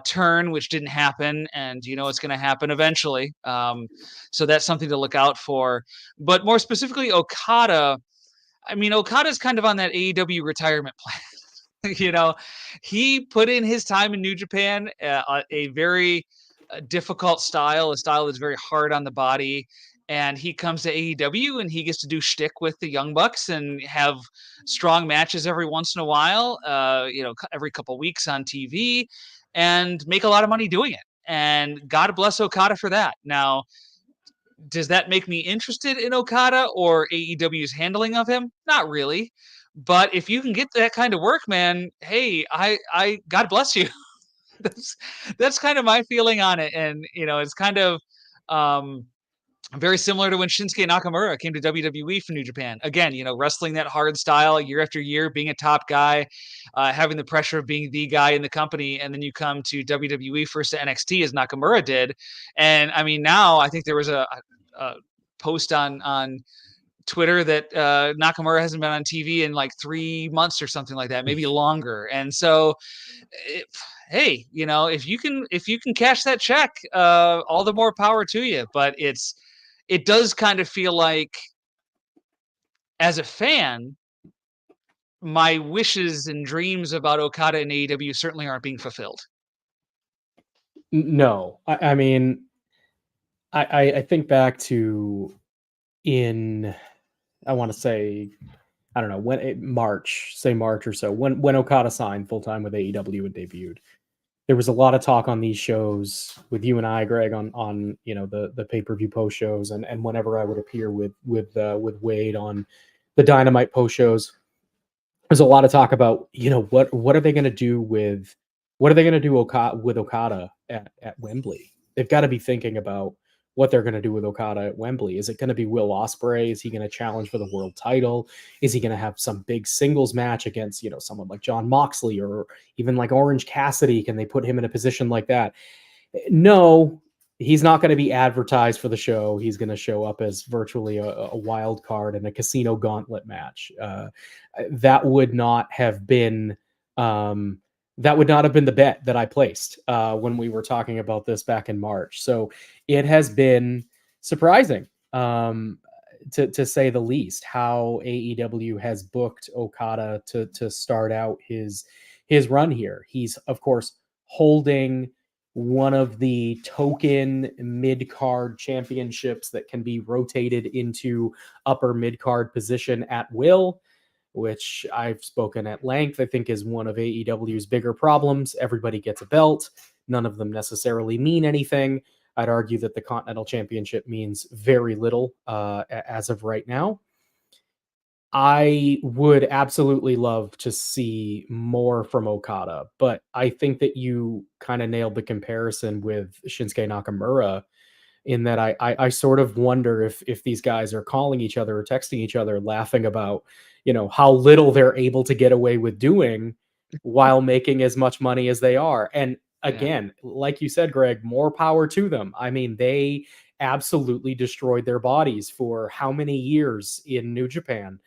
turn, which didn't happen, and it's going to happen eventually. So that's something to look out for. But more specifically, Okada. I mean, Okada's kind of on that AEW retirement plan. He put in his time in New Japan, a very difficult style, a style that's very hard on the body. And he comes to AEW and he gets to do shtick with the Young Bucks and have strong matches every once in a while, every couple weeks on TV, and make a lot of money doing it. And God bless Okada for that. Now, does that make me interested in Okada or AEW's handling of him? Not really. But if you can get that kind of work, man, hey, I God bless you. that's kind of my feeling on it. And it's kind of very similar to when Shinsuke Nakamura came to WWE from New Japan. Again, wrestling that hard style year after year, being a top guy, having the pressure of being the guy in the company, and then you come to WWE first to NXT as Nakamura did. And I mean, now I think there was a post on Twitter that Nakamura hasn't been on TV in like 3 months or something like that, maybe longer. And so, hey, if you can cash that check, all the more power to you. But it does kind of feel like, as a fan, my wishes and dreams about Okada and AEW certainly aren't being fulfilled. No, I mean, I think back to I want to say, I don't know, March or so, when Okada signed full time with AEW and debuted. There was a lot of talk on these shows with you and I, Greg, on the pay-per-view post shows, and whenever I would appear with Wade on the Dynamite post shows. There's a lot of talk about what are they going to do with Okada at Wembley. They've got to be thinking about what they're going to do with Okada at Wembley. Is it going to be Will Ospreay? Is he going to challenge for the world title? Is he going to have some big singles match against, someone like John Moxley or even like Orange Cassidy? Can they put him in a position like that? No, he's not going to be advertised for the show. He's going to show up as virtually a wild card in a Casino Gauntlet match. That would not have been the bet that I placed when we were talking about this back in March. So it has been surprising, to say the least, how AEW has booked Okada to start out his run here. He's, of course, holding one of the token mid-card championships that can be rotated into upper mid-card position at will, which I've spoken at length, I think is one of AEW's bigger problems. Everybody gets a belt. None of them necessarily mean anything. I'd argue that the Continental Championship means very little as of right now. I would absolutely love to see more from Okada, but I think that you kind of nailed the comparison with Shinsuke Nakamura in that I sort of wonder if these guys are calling each other or texting each other, laughing about, how little they're able to get away with doing while making as much money as they are. And again, like you said, Greg, more power to them. I mean, they absolutely destroyed their bodies for how many years in New Japan?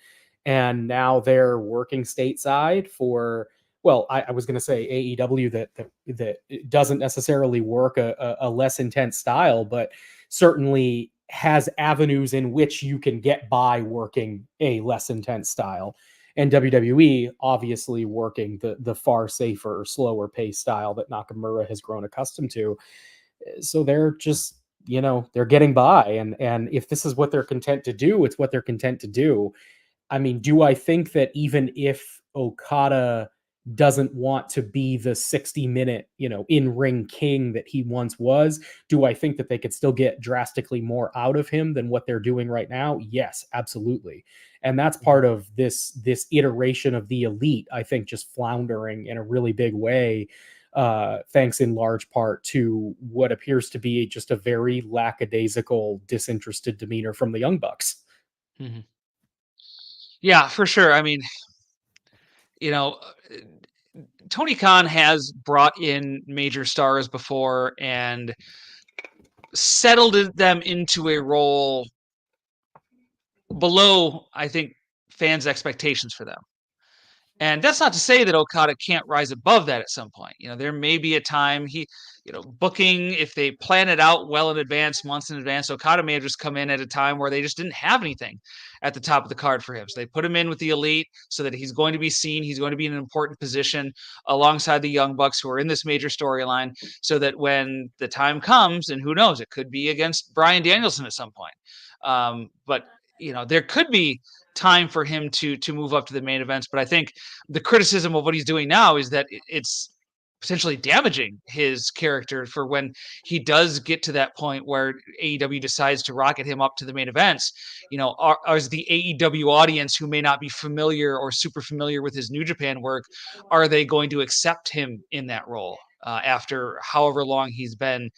And now they're working stateside for, well, I was going to say AEW that doesn't necessarily work a less intense style, but certainly has avenues in which you can get by working a less intense style. And WWE obviously working the far safer, slower pace style that Nakamura has grown accustomed to. So they're just, they're getting by. And if this is what they're content to do, it's what they're content to do. I mean, do I think that even if Okada doesn't want to be the 60-minute, in-ring king that he once was, do I think that they could still get drastically more out of him than what they're doing right now? Yes, absolutely. And that's part of this iteration of the elite, I think, just floundering in a really big way, thanks in large part to what appears to be just a very lackadaisical, disinterested demeanor from the Young Bucks. Mm-hmm. Yeah, for sure. I mean, Tony Khan has brought in major stars before and settled them into a role below, I think, fans' expectations for them. And that's not to say that Okada can't rise above that at some point. There may be a time booking, if they plan it out well in advance, months in advance, Okada may have just come in at a time where they just didn't have anything at the top of the card for him. So they put him in with the elite so that he's going to be seen. He's going to be in an important position alongside the Young Bucks who are in this major storyline so that when the time comes, and who knows, it could be against Bryan Danielson at some point. But there could be time for him to move up to the main events. But I think the criticism of what he's doing now is that it's potentially damaging his character for when he does get to that point where AEW decides to rocket him up to the main events. As the AEW audience who may not be familiar or super familiar with his New Japan work, are they going to accept him in that role after however long he's been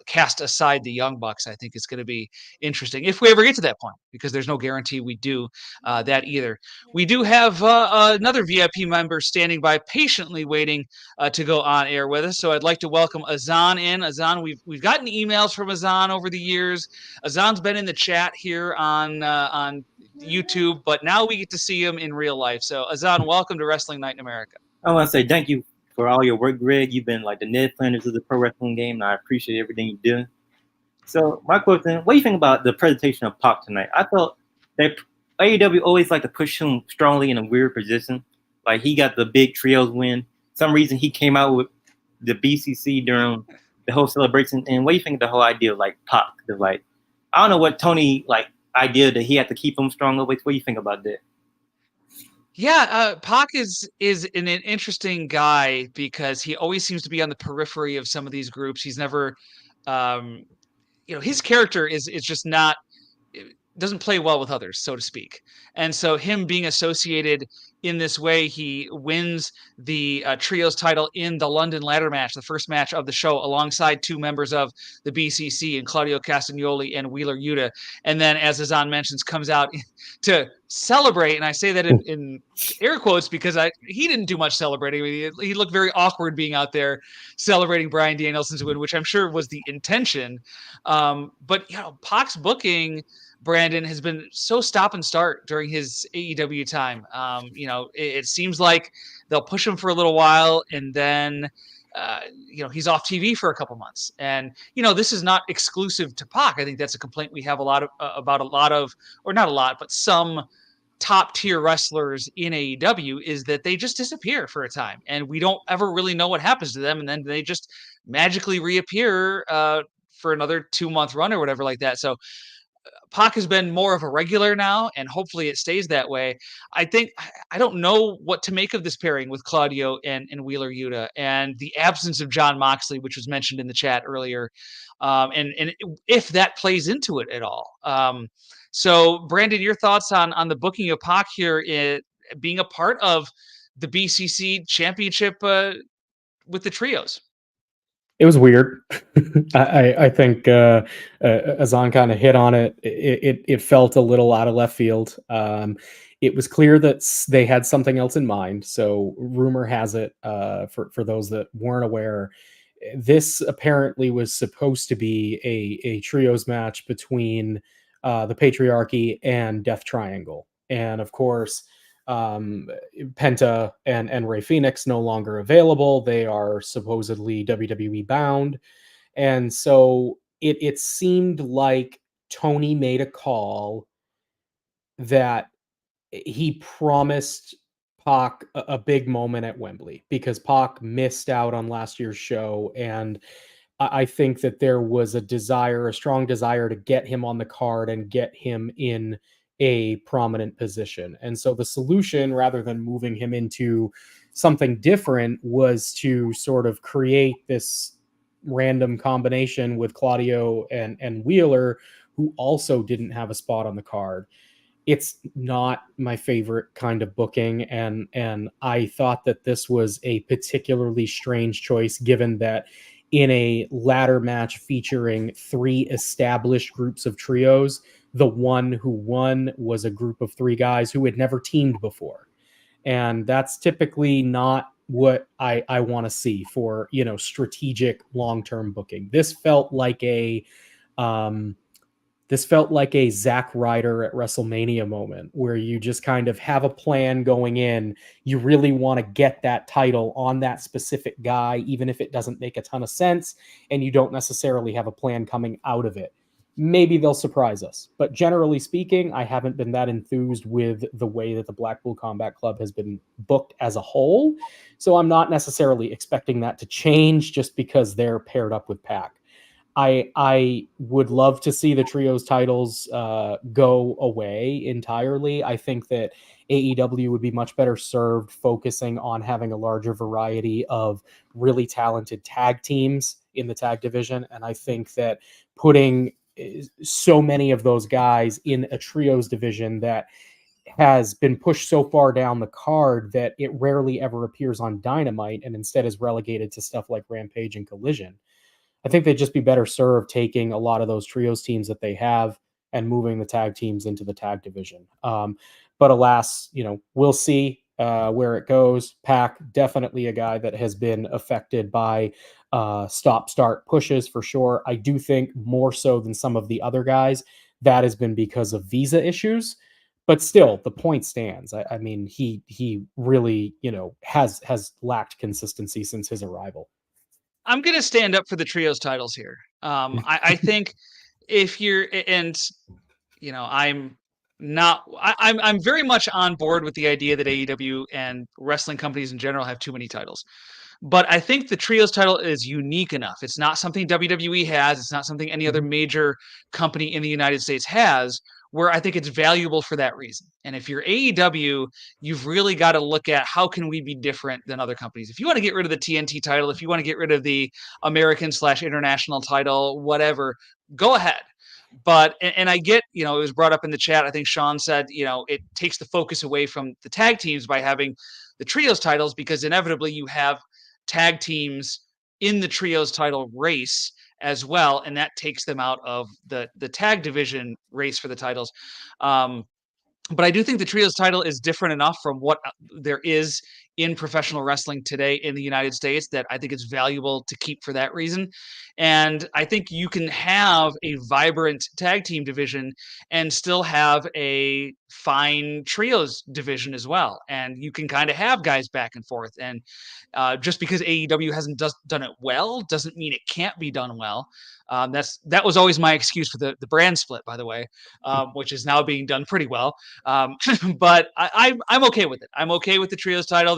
cast aside the Young Bucks? I think it's going to be interesting if we ever get to that point, because there's no guarantee we do that either. We do have another VIP member standing by, patiently waiting to go on air with us. So I'd like to welcome Azan in. Azan, we've gotten emails from Azan over the years. Azan's been in the chat here on YouTube, but now we get to see him in real life. So Azan, welcome to Wrestling Night in America. I want to say thank you for all your work, Greg. You've been like the Ned Flanders of the pro wrestling game, and I appreciate everything you do. So my question, what do you think about the presentation of Pac tonight? I felt that AEW always like to push him strongly in a weird position. Like he got the big trios win. Some reason he came out with the BCC during the whole celebration. And what do you think of the whole idea of like Pac? Like, I don't know what Tony idea that he had to keep him strong. What do you think about that? Yeah, Pac is an interesting guy because he always seems to be on the periphery of some of these groups. He's never, his character is just not, doesn't play well with others, so to speak. And so him being associated in this way, he wins the trios title in the London ladder match, the first match of the show, alongside two members of the BCC, and Claudio Castagnoli and Wheeler Yuta. And then, as Azan mentions, comes out to celebrate. And I say that in air quotes because he didn't do much celebrating. He looked very awkward being out there celebrating Bryan Danielson's win, which I'm sure was the intention. But Pac's booking, Brandon, has been so stop and start during his AEW time. It seems like they'll push him for a little while, and then he's off TV for a couple months. And this is not exclusive to Pac. I think that's a complaint we have a lot of about a lot of, or not a lot, but some top tier wrestlers in AEW is that they just disappear for a time and we don't ever really know what happens to them. And then they just magically reappear for another 2-month run or whatever like that. So Pac has been more of a regular now, and hopefully it stays that way. I think I don't know what to make of this pairing with Claudio and Wheeler Yuta, and the absence of John Moxley, which was mentioned in the chat earlier, and if that plays into it at all. So, Brandon, your thoughts on the booking of Pac here, being a part of the BCC Championship with the trios? It was weird. I think Azan kind of hit on it. It felt a little out of left field. It was clear that they had something else in mind. So rumor has it, for those that weren't aware, this apparently was supposed to be a trios match between the Patriarchy and Death Triangle. And of course, Penta and Rey Fenix no longer available. They are supposedly WWE bound. And so it seemed like Tony made a call that he promised Pac a big moment at Wembley because Pac missed out on last year's show. And I think that there was a strong desire to get him on the card and get him in a prominent position. And so the solution, rather than moving him into something different, was to sort of create this random combination with Claudio and Wheeler, who also didn't have a spot on the card. It's not my favorite kind of booking, and I thought that this was a particularly strange choice, given that in a ladder match featuring 3 established groups of trios, the one who won was a group of 3 guys who had never teamed before. And that's typically not what I want to see for, strategic long-term booking. This felt like a Zack Ryder at WrestleMania moment where you just kind of have a plan going in. You really want to get that title on that specific guy, even if it doesn't make a ton of sense, and you don't necessarily have a plan coming out of it. Maybe they'll surprise us. But generally speaking, I haven't been that enthused with the way that the Blackpool Combat Club has been booked as a whole. So I'm not necessarily expecting that to change just because they're paired up with Pac. I would love to see the trios titles go away entirely. I think that AEW would be much better served focusing on having a larger variety of really talented tag teams in the tag division. And I think that putting so many of those guys in a trios division that has been pushed so far down the card that it rarely ever appears on Dynamite and instead is relegated to stuff like Rampage and Collision. I think they'd just be better served taking a lot of those trios teams that they have and moving the tag teams into the tag division. But alas, we'll see where it goes. Pac, definitely a guy that has been affected by stop-start pushes for sure. I do think more so than some of the other guys, that has been because of visa issues. But still, the point stands. I mean, he really, has lacked consistency since his arrival. I'm going to stand up for the trios titles here. I think if you're, and I'm not, I'm very much on board with the idea that AEW and wrestling companies in general have too many titles. But I think the trios title is unique enough. It's not something WWE has. It's not something any other major company in the United States has, where I think it's valuable for that reason. And if you're AEW, you've really got to look at how can we be different than other companies. If you want to get rid of the TNT title, if you want to get rid of the American/international title, whatever, go ahead. But, and I get, it was brought up in the chat. I think Sean said, it takes the focus away from the tag teams by having the trios titles, because inevitably you have tag teams in the trios title race as well, and that takes them out of the tag division race for the titles. But I do think the trios title is different enough from what there is in professional wrestling today in the United States that I think it's valuable to keep for that reason. And I think you can have a vibrant tag team division and still have a fine trios division as well. And you can kind of have guys back and forth. And just because AEW hasn't done it well doesn't mean it can't be done well. That was always my excuse for the brand split, by the way, which is now being done pretty well. But I'm okay with it. I'm okay with the trios title.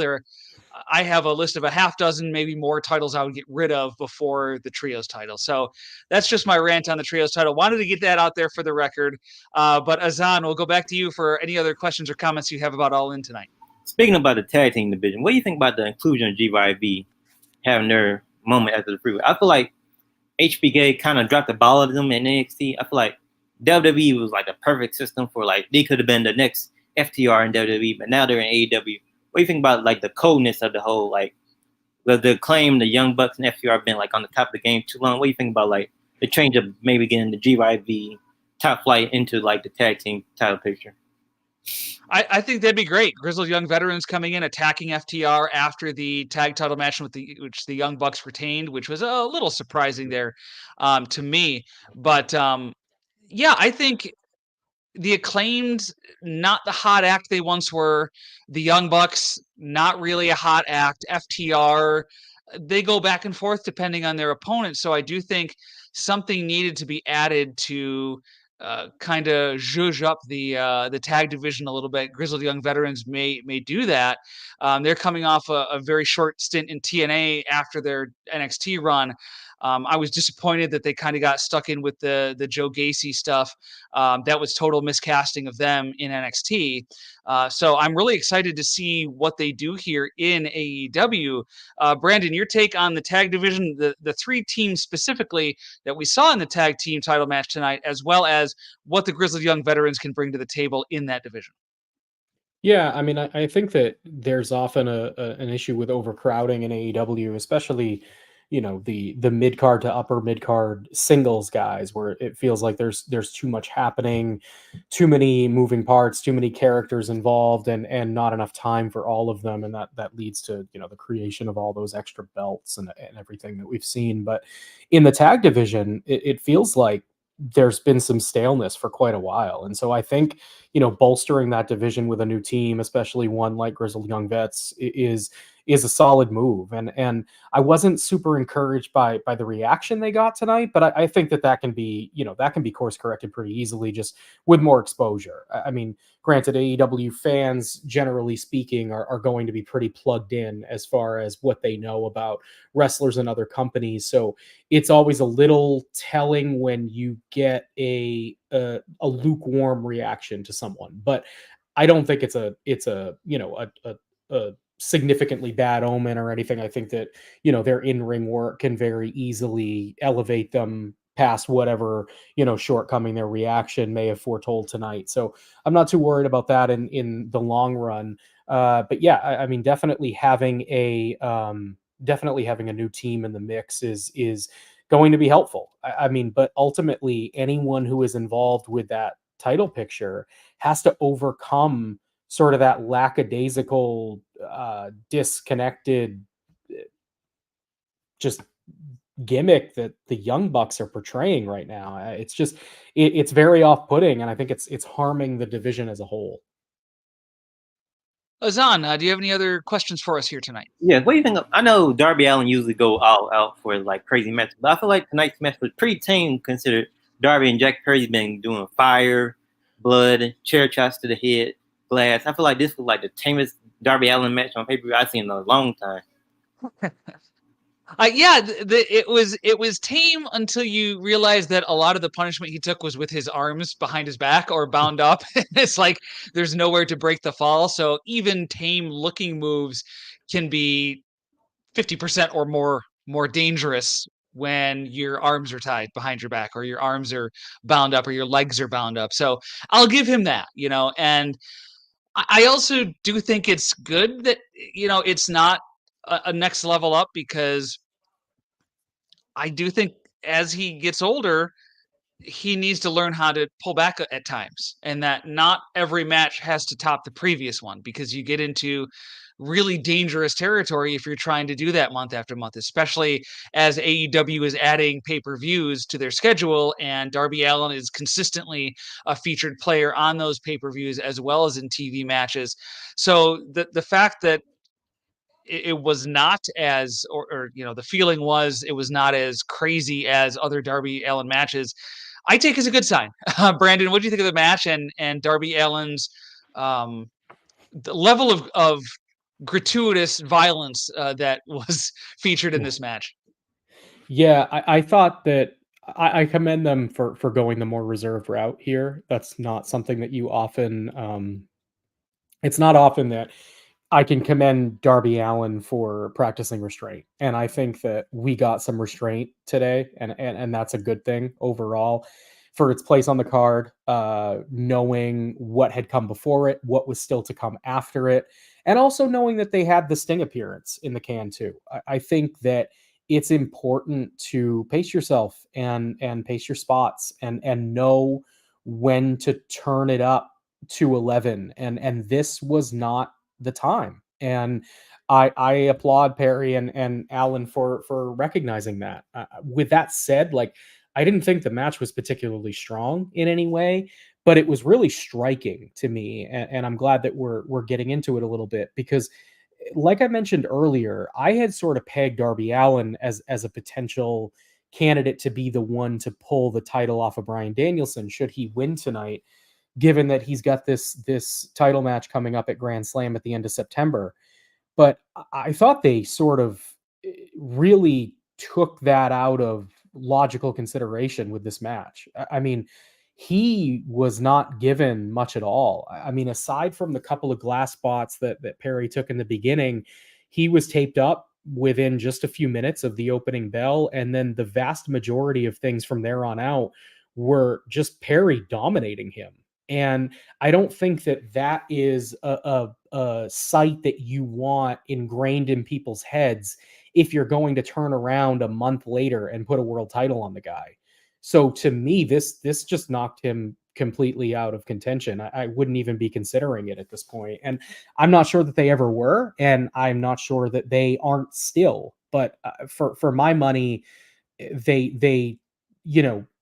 I have a list of a half dozen, maybe more titles I would get rid of before the trios title. So that's just my rant on the trios title. Wanted to get that out there for the record. But Azan, we'll go back to you for any other questions or comments you have about All In tonight. Speaking about the tag team division, what do you think about the inclusion of GYV having their moment after the freeway? I feel like HBK kind of dropped the ball of them in NXT. I feel like WWE was like the perfect system for like they could have been the next FTR in WWE, but now they're in AEW. What do you think about like the coldness of the whole like the claim the Young Bucks and FTR have been like on the top of the game too long? What do you think about like the change of maybe getting the GYV top flight into like the tag team title picture? I think that'd be great. Grizzled Young Veterans coming in, attacking FTR after the tag title match which the Young Bucks retained, which was a little surprising there to me. But yeah, I think the Acclaimed, not the hot act they once were. The Young Bucks, not really a hot act. FTR, they go back and forth depending on their opponent. So I do think something needed to be added to kind of zhuzh up the tag division a little bit. Grizzled Young Veterans may do that. They're coming off a very short stint in TNA after their NXT run. I was disappointed that they kind of got stuck in with the Joe Gacy stuff. That was total miscasting of them in NXT. So I'm really excited to see what they do here in AEW. Brandon, your take on the tag division, the three teams specifically that we saw in the tag team title match tonight, as well as what the Grizzled Young Veterans can bring to the table in that division. Yeah, I mean, I think that there's often an issue with overcrowding in AEW, especially, the mid card to upper mid card singles guys, where it feels like there's too much happening, too many moving parts, too many characters involved, and not enough time for all of them, and that leads to the creation of all those extra belts and everything that we've seen. But in the tag division, it feels like there's been some staleness for quite a while, and so I think bolstering that division with a new team, especially one like Grizzled Young Vets, is a solid move. And I wasn't super encouraged by the reaction they got tonight, but I think that can be course corrected pretty easily just with more exposure. I mean, granted, AEW fans, generally speaking, are going to be pretty plugged in as far as what they know about wrestlers and other companies. So it's always a little telling when you get a lukewarm reaction to someone. But I don't think it's a significantly bad omen or anything. I think that their in-ring work can very easily elevate them past whatever shortcoming their reaction may have foretold tonight. So I'm not too worried about that in the long run. But yeah, I mean, definitely having a new team in the mix is going to be helpful. I mean, but ultimately, anyone who is involved with that title picture has to overcome sort of that lackadaisical, disconnected, just gimmick that the Young Bucks are portraying right now. It's just it's very off-putting, and I think it's harming the division as a whole. Azan, do you have any other questions for us here tonight? Yeah, what do you think I know Darby Allin usually go all out for like crazy matches, but I feel like tonight's match was pretty tame considered Darby and Jack Perry's been doing fire, blood, chair shots to the head, glass. I feel like this was like the tamest Darby Allin match on pay-per-view I've seen in a long time. Yeah, it was tame until you realize that a lot of the punishment he took was with his arms behind his back or bound up. It's like there's nowhere to break the fall. So even tame looking moves can be 50% or more dangerous when your arms are tied behind your back or your arms are bound up or your legs are bound up. So I'll give him that, and I also do think it's good that, it's not a next level up, because I do think as he gets older, he needs to learn how to pull back at times, and that not every match has to top the previous one, because you get into really dangerous territory if you're trying to do that month after month, especially as AEW is adding pay-per-views to their schedule, and Darby Allin is consistently a featured player on those pay-per-views as well as in TV matches. So the fact that it was not as, or the feeling was it was not as crazy as other Darby Allin matches, I take as a good sign. Brandon, what do you think of the match and Darby Allin's the level of gratuitous violence that was featured in this match? Yeah, I thought that I commend them for going the more reserved route here. That's not something that you often. It's not often that I can commend Darby Allin for practicing restraint, and I think that we got some restraint today, and that's a good thing overall for its place on the card. Knowing what had come before it, what was still to come after it, and also knowing that they had the Sting appearance in the can too. I think that it's important to pace yourself and pace your spots and know when to turn it up to 11, and this was not the time. And I applaud Perry and Allen for recognizing that. With that said, like, I didn't think the match was particularly strong in any way, but it was really striking to me, and I'm glad that we're getting into it a little bit because, like I mentioned earlier, I had sort of pegged Darby Allin as a potential candidate to be the one to pull the title off of Bryan Danielson should he win tonight, given that he's got this title match coming up at Grand Slam at the end of September. But I thought they sort of really took that out of logical consideration with this match. I mean, he was not given much at all. I mean, aside from the couple of glass spots that Perry took in the beginning, he was taped up within just a few minutes of the opening bell, and then the vast majority of things from there on out were just Perry dominating him. And I don't think that that is a sight that you want ingrained in people's heads if you're going to turn around a month later and put a world title on the guy. So to me, this just knocked him completely out of contention. I wouldn't even be considering it at this point. And I'm not sure that they ever were, and I'm not sure that they aren't still. But for my money, they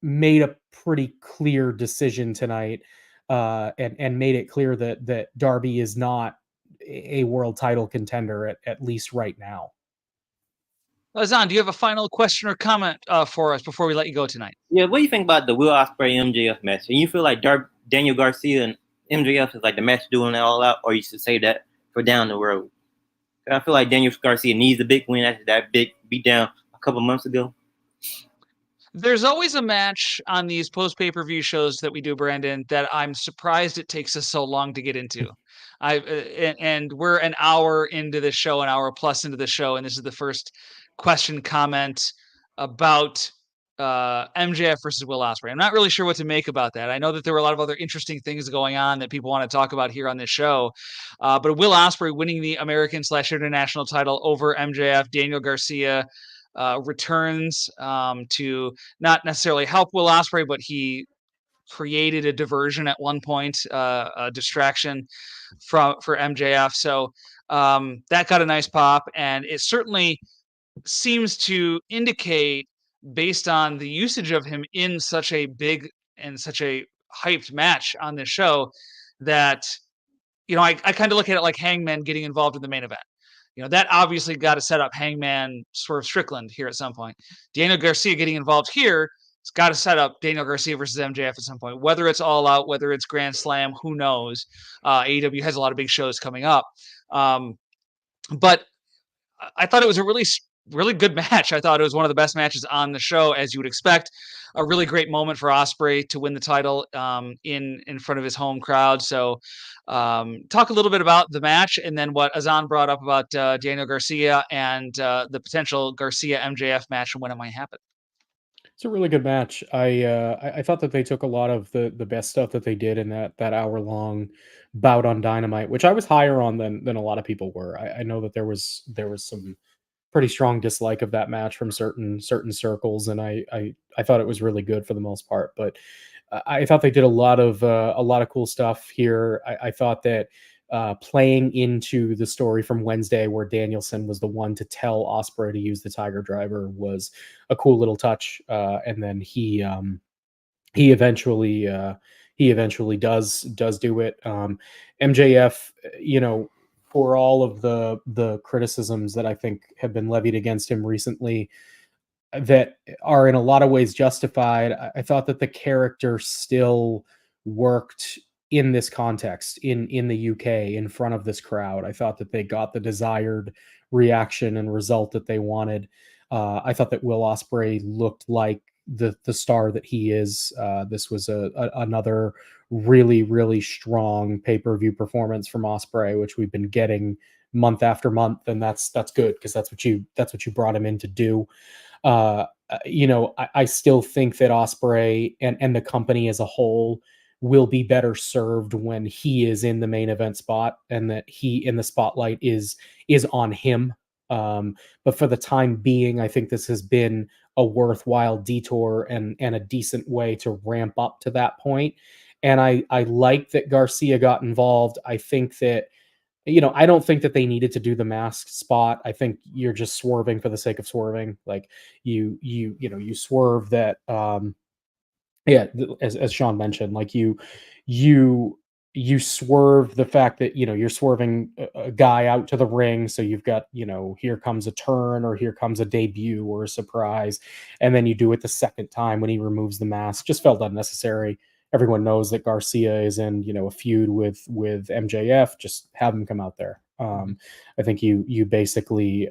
made a pretty clear decision tonight, and made it clear that Darby is not a world title contender at least right now. Zan, do you have a final question or comment for us before we let you go tonight? Yeah, what do you think about the Will Ospreay MJF match? And you feel like Daniel Garcia and MJF is like the match doing it all out, or you should say that for down the road? I feel like Daniel Garcia needs a big win after that big beatdown a couple months ago. There's always a match on these post pay-per-view shows that we do, Brandon, that I'm surprised it takes us so long to get into. And we're an hour into the show, an hour plus into the show, and this is the first question comment about MJF versus Will Ospreay. I'm not really sure what to make about that. I know that there were a lot of other interesting things going on that people want to talk about here on this show, but Will Ospreay winning the American/International title over MJF, Daniel Garcia returns to not necessarily help Will Ospreay, but he created a diversion at one point, a distraction for MJF. So that got a nice pop, and it certainly seems to indicate, based on the usage of him in such a big and such a hyped match on this show, that I kind of look at it like Hangman getting involved in the main event. That obviously got to set up Hangman Swerve Strickland here at some point. Daniel Garcia getting involved here, it's got to set up Daniel Garcia versus MJF at some point. Whether it's All Out, whether it's Grand Slam, who knows? AEW has a lot of big shows coming up. But I thought it was a really good match. I thought it was one of the best matches on the show, as you would expect. A really great moment for Ospreay to win the title in front of his home crowd. So talk a little bit about the match, and then what Azan brought up about Daniel Garcia and the potential Garcia MJF match and when it might happen. It's a really good match. I thought that they took a lot of the best stuff that they did in that hour long bout on Dynamite, which I was higher on than a lot of people were. I know that there was some pretty strong dislike of that match from certain circles, and I thought it was really good for the most part. But I thought they did a lot of cool stuff here. I thought that playing into the story from Wednesday, where Danielson was the one to tell Ospreay to use the Tiger Driver, was a cool little touch. And then he eventually does do it. MJF, for all of the criticisms that I think have been levied against him recently, that are in a lot of ways justified, I thought that the character still worked in this context, in the UK, in front of this crowd. I thought that they got the desired reaction and result that they wanted. I thought that Will Ospreay looked like the star that he is. This was another really, really strong pay-per-view performance from Ospreay, which we've been getting month after month, and that's good, because that's what you brought him in to do. I still think that Ospreay and the company as a whole will be better served when he is in the main event spot, and that he in the spotlight is on him. But for the time being, I think this has been a worthwhile detour and a decent way to ramp up to that point. And I like that Garcia got involved. I think that, I don't think that they needed to do the mask spot. I think you're just swerving for the sake of swerving. Like you swerve that. As Sean mentioned, like you swerve the fact that you're swerving a guy out to the ring, so you've got, here comes a turn, or here comes a debut or a surprise, and then you do it the second time when he removes the mask. Just felt unnecessary. Everyone knows that Garcia is in, a feud with MJF. Just have him come out there. I think you basically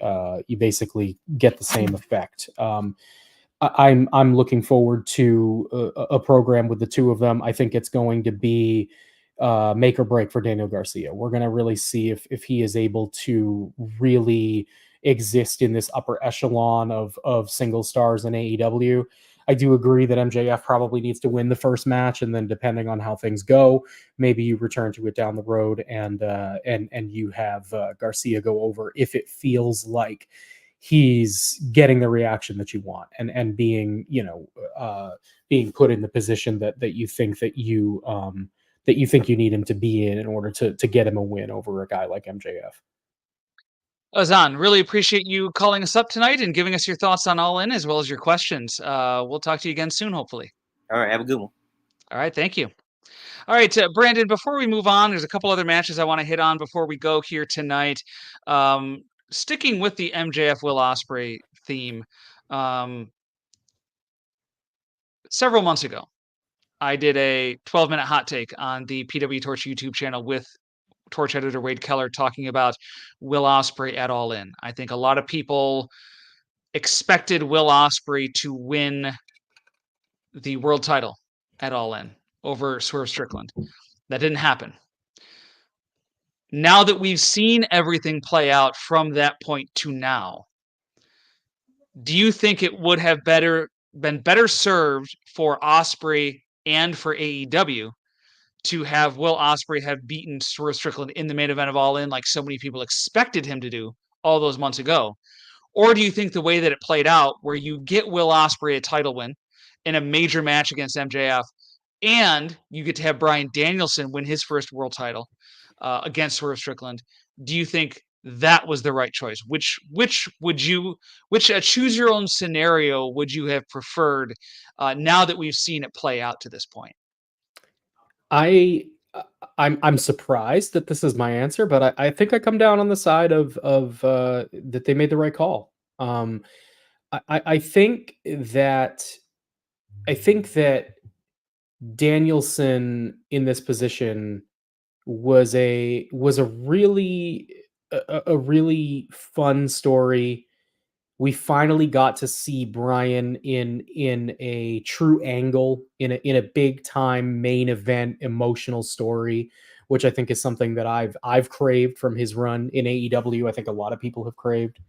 get the same effect. I'm looking forward to a program with the two of them. I think it's going to be make or break for Daniel Garcia. We're going to really see if he is able to really exist in this upper echelon of single stars in AEW. I do agree that MJF probably needs to win the first match, and then depending on how things go, maybe you return to it down the road, and you have Garcia go over if it feels like he's getting the reaction that you want, and being being put in the position that you think that you need him to be in order to get him a win over a guy like MJF. Ozan, really appreciate you calling us up tonight and giving us your thoughts on All In, as well as your questions. We'll talk to you again soon, hopefully. All right, have a good one. All right, thank you. All right, Brandon, before we move on, there's a couple other matches I want to hit on before we go here tonight. Sticking with the MJF Will Ospreay theme, several months ago, I did a 12-minute hot take on the pwtorch YouTube channel with Torch editor Wade Keller, talking about Will Ospreay at All In. I think a lot of people expected Will Ospreay to win the world title at All In over Swerve Strickland. That didn't happen. Now that we've seen everything play out from that point to now, do you think it would have been better served for Ospreay and for AEW to have Will Ospreay have beaten Swerve Strickland in the main event of All In, like so many people expected him to do all those months ago? Or do you think the way that it played out, where you get Will Ospreay a title win in a major match against MJF, and you get to have Bryan Danielson win his first world title against Swerve Strickland, do you think that was the right choice? Which choose your own scenario would you have preferred now that we've seen it play out to this point? I'm surprised that this is my answer, but I think I come down on the side of that they made the right call. I think that Danielson in this position was a really fun story. We finally got to see Bryan in a true angle, in a big time main event emotional story, which I think is something that I've craved from his run in AEW. I think a lot of people have craved.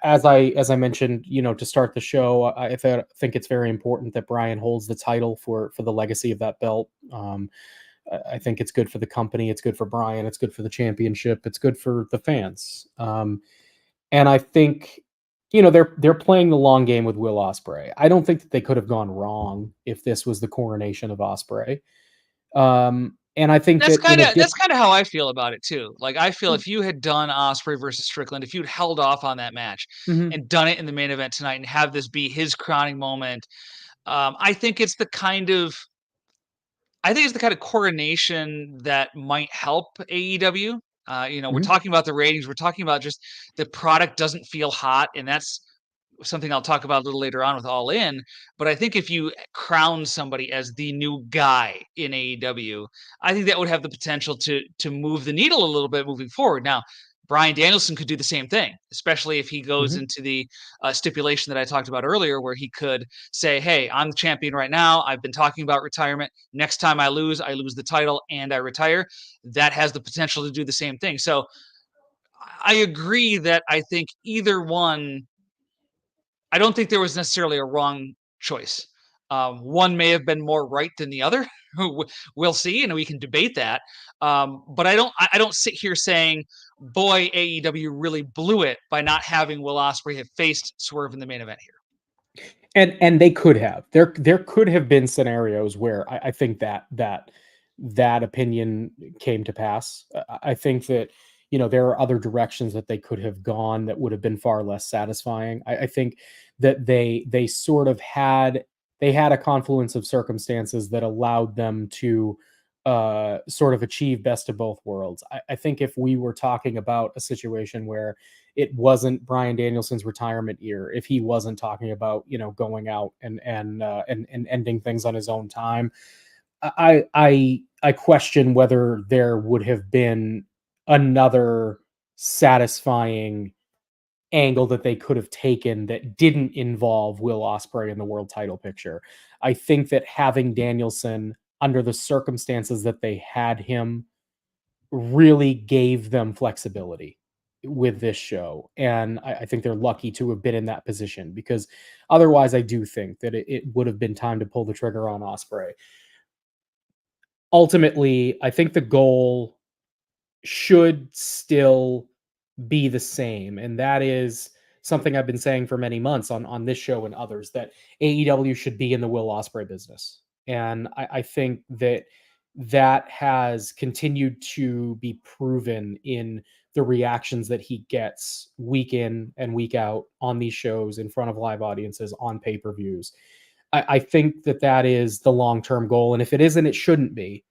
As I mentioned, to start the show, I think it's very important that Bryan holds the title for the legacy of that belt. I think it's good for the company. It's good for Bryan. It's good for the championship. It's good for the fans. And I think, they're playing the long game with Will Ospreay. I don't think that they could have gone wrong if this was the coronation of Ospreay. And I think that's kind of how I feel about it too. Like, I feel if you had done Ospreay versus Strickland, if you'd held off on that match and done it in the main event tonight and have this be his crowning moment, I think it's the kind of coronation that might help AEW. We're talking about the ratings. We're talking about just the product doesn't feel hot, and that's something I'll talk about a little later on with All In. But I think if you crown somebody as the new guy in AEW, I think that would have the potential to move the needle a little bit moving forward. Now, Bryan Danielson could do the same thing, especially if he goes into the stipulation that I talked about earlier, where he could say, hey, I'm the champion right now. I've been talking about retirement. Next time I lose the title and I retire. That has the potential to do the same thing. So I agree that I think either one, I don't think there was necessarily a wrong choice. One may have been more right than the other. We'll see, and we can debate that. But I don't sit here saying, boy, AEW really blew it by not having Will Ospreay have faced Swerve in the main event here. And they could have. There could have been scenarios where I think that opinion came to pass. I think that there are other directions that they could have gone that would have been far less satisfying. I think that they sort of had a confluence of circumstances that allowed them to sort of achieve best of both worlds. I think if we were talking about a situation where it wasn't Bryan Danielson's retirement year, if he wasn't talking about going out and ending things on his own time, I question whether there would have been another satisfying angle that they could have taken that didn't involve Will Ospreay in the world title picture. I think that having Danielson under the circumstances that they had him really gave them flexibility with this show. And I think they're lucky to have been in that position, because otherwise I do think that it would have been time to pull the trigger on Ospreay. Ultimately, I think the goal should still be the same, and that is something I've been saying for many months on this show and others, that AEW should be in the Will Ospreay business. And I think that has continued to be proven in the reactions that he gets week in and week out on these shows, in front of live audiences, on pay-per-views. I think that is the long-term goal, and if it isn't, it shouldn't be.